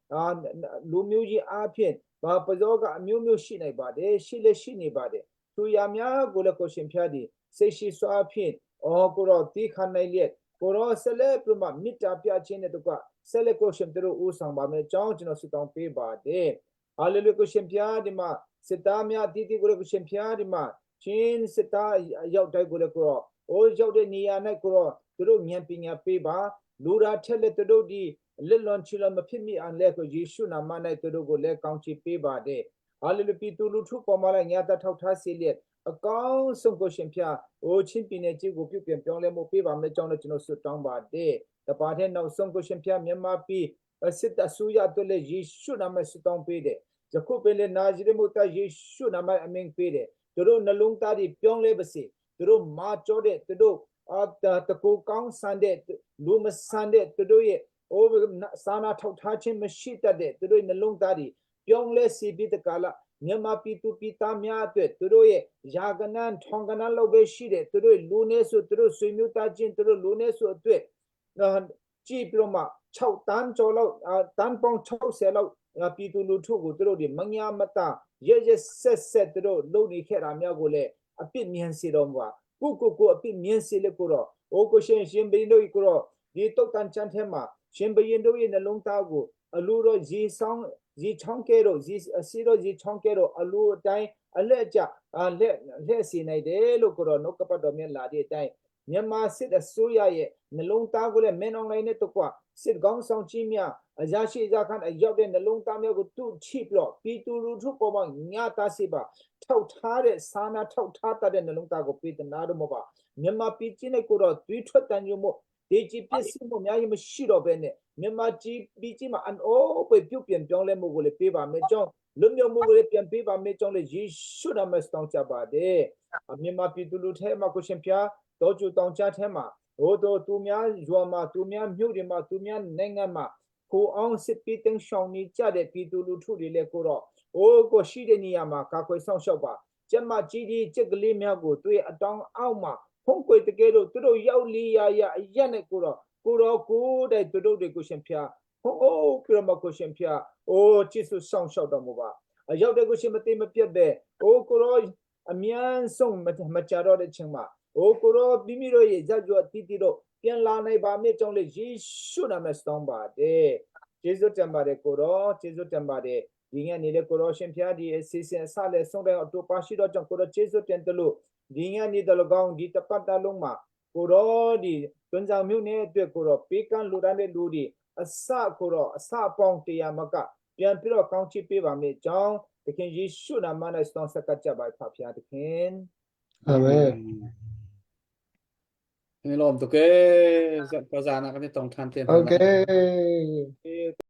lu myu ji a phin ba pa zo ka a myu myu shi nai ba de shi le shi ni ba de tu ya mya ko le ko shin phya di sai shi swa phin o ko ro ti khan nai le ko ro sele prama mitta pya chin ne to ka sele ko shin tro u sang ba me chang chin su tong pe ba de hallelujah ko shin phya di ma sita mya ti ti ko le ko shin phya di ma chin sita yaw dai ko le ko o yaw de ni ya nai ko ro tu do nyan pi nya pe ba lu ra thet le tu do di lit lon chi lo ma phit mi an le ko Yesu na ma nai tu do ko le kaung chi pe ba de hallelujah pi tu lu thu pa ma la nya ta thau tha se le a kaung sung ko shin phya o chin pi ne chi ko pyu pyan pyaung le mo pe ba me chang le chino su tang ba de ta pa the naw sung ko shin phya Myanmar pi sit ta su ya to le Yesu na ma su tang pe de jakhu pe le na ji de mo ta Yesu na ma aming pe de tu do na lung ta di pyaung le ba se tu do ma cho de tu do the ko kaung san de lu ma san de tu do ye o sana thau tha chin ma shi ta de tu do na lung ta di pyong le si bi de kala Myanmar pi tu pi ta mya twe tu do ye ya ganan thong ganan lo be shi de tu do lu ne su tu do sui myu ta chin tu do lu ne su twe ji pro ma chau tan cho lo tan pong chau se lo pi tu lu thu ko tu do di mangya mata ye set tu do lo ni khe ra mya ko le a pit myan si do ma ko a pit myan si le ko ro o ko shin be no ko ro di tok tan chan the ma shin be yin do ye na long ta ko a lu ro ji song ji chong ke ro ji si ro ji chong ke ro a lu tai a le ja le si nai de lo ko ro no ka pa do myan la di tai Myanmar sit a su ya ye na long ta ko le men ong lai ne to kwa sit gong song chi mya a ja shi ja khan a yaw de na long ta mya ko tu chi plo pi tu lu thu ko ma nya ta si ba thau tha de sana thau tha ta de na long ta ko pi ta na do mo ba Myanmar pi chi ne ko ro twi thwat tan yu mo ဒီကြီးပစ္စည်းမှုအများကြီးမရှိတော့ဘဲနဲ့မြန်မာကြီးပြည်ကြီးမှာအန်အိုးပဲပြုတ်ပြန်ပြောင်းလဲမှုကိုလည်းပေးပါမယ်ကြောင်းလွတ်မြောက်မှုကိုလည်းပြန်ပေးပါမယ်ကြောင်းလည်းယေရှုနာမတော်တောင်းကြပါတယ်မြန်မာပြည်သူလူထဲမှာကိုရှင်ဖျားတော်ကျူတောင်းကြထဲမှာဟိုတို့သူများရွာမှာသူများမြို့တွေမှာသူများနိုင်ငံမှာကိုအောင်စစ်ပီတင်းရှောင်းနေကြတဲ့ပြည်သူလူထုတွေလည်းကိုတော့အိုးကိုရှိတဲ့နေရာမှာကာကွယ်ဆောင်ရှောက်ပါကျမကြီးဒီချက်ကလေးများကိုတွေ့အတောင်းအောက်မှာဖုံးကွယ်တကယ်လို့သူတို့ရောက်လီယာရအရက်နဲ့ကိုတော့ကိုတဲ့သူတို့တွေကိုရှင်ဖျားဟိုးပြမကိုရှင်ဖျားအိုးချစ်ဆုဆောင်ရှောက်တော်မူပါအရောက်တဲ့ကိုရှင်မသိမပြတ်တဲ့အိုးကိုတော့အမြန်ဆုံးမကြတော့တဲ့ချိန်မှာအိုးကိုတော့မိမိတို့ရဲ့ဇာကြွတီတီတို့ပြန်လာနိုင်ပါမြေကြောင့်လေယေရှုနာမတော်ပါတယ်ကျေးဇူးတင်ပါတယ်ကိုတော့ကျေးဇူးတင်ပါတယ်ဒီညနေလေကိုတော့ရှင်ဖျားဒီအစီအစဉ်အစလည်းဆုံးတဲ့အတူပါရှိတော့ကြောင့်ကိုတော့ကျေးဇူးတင်တယ်လို့ဒီညနေတလကောင်းဒီတပတ်တလုံးမှာကိုတော့ဒီတွန်းဆောင်မြို့နယ်အတွက်ကိုတော့ပေးကမ်းလူတန်းတဲ့လူတွေအစကိုတော့အစပေါင်းတရားမကပြန်ပြီးတော့ကောင်းချီးပေးပါမယ်ကြောင်းသခင်ယေရှုနာမနဲ့စတကြပါဖဖျားသခင် အာမင် Ini lom tu ke pasana kan tong than ten โอเค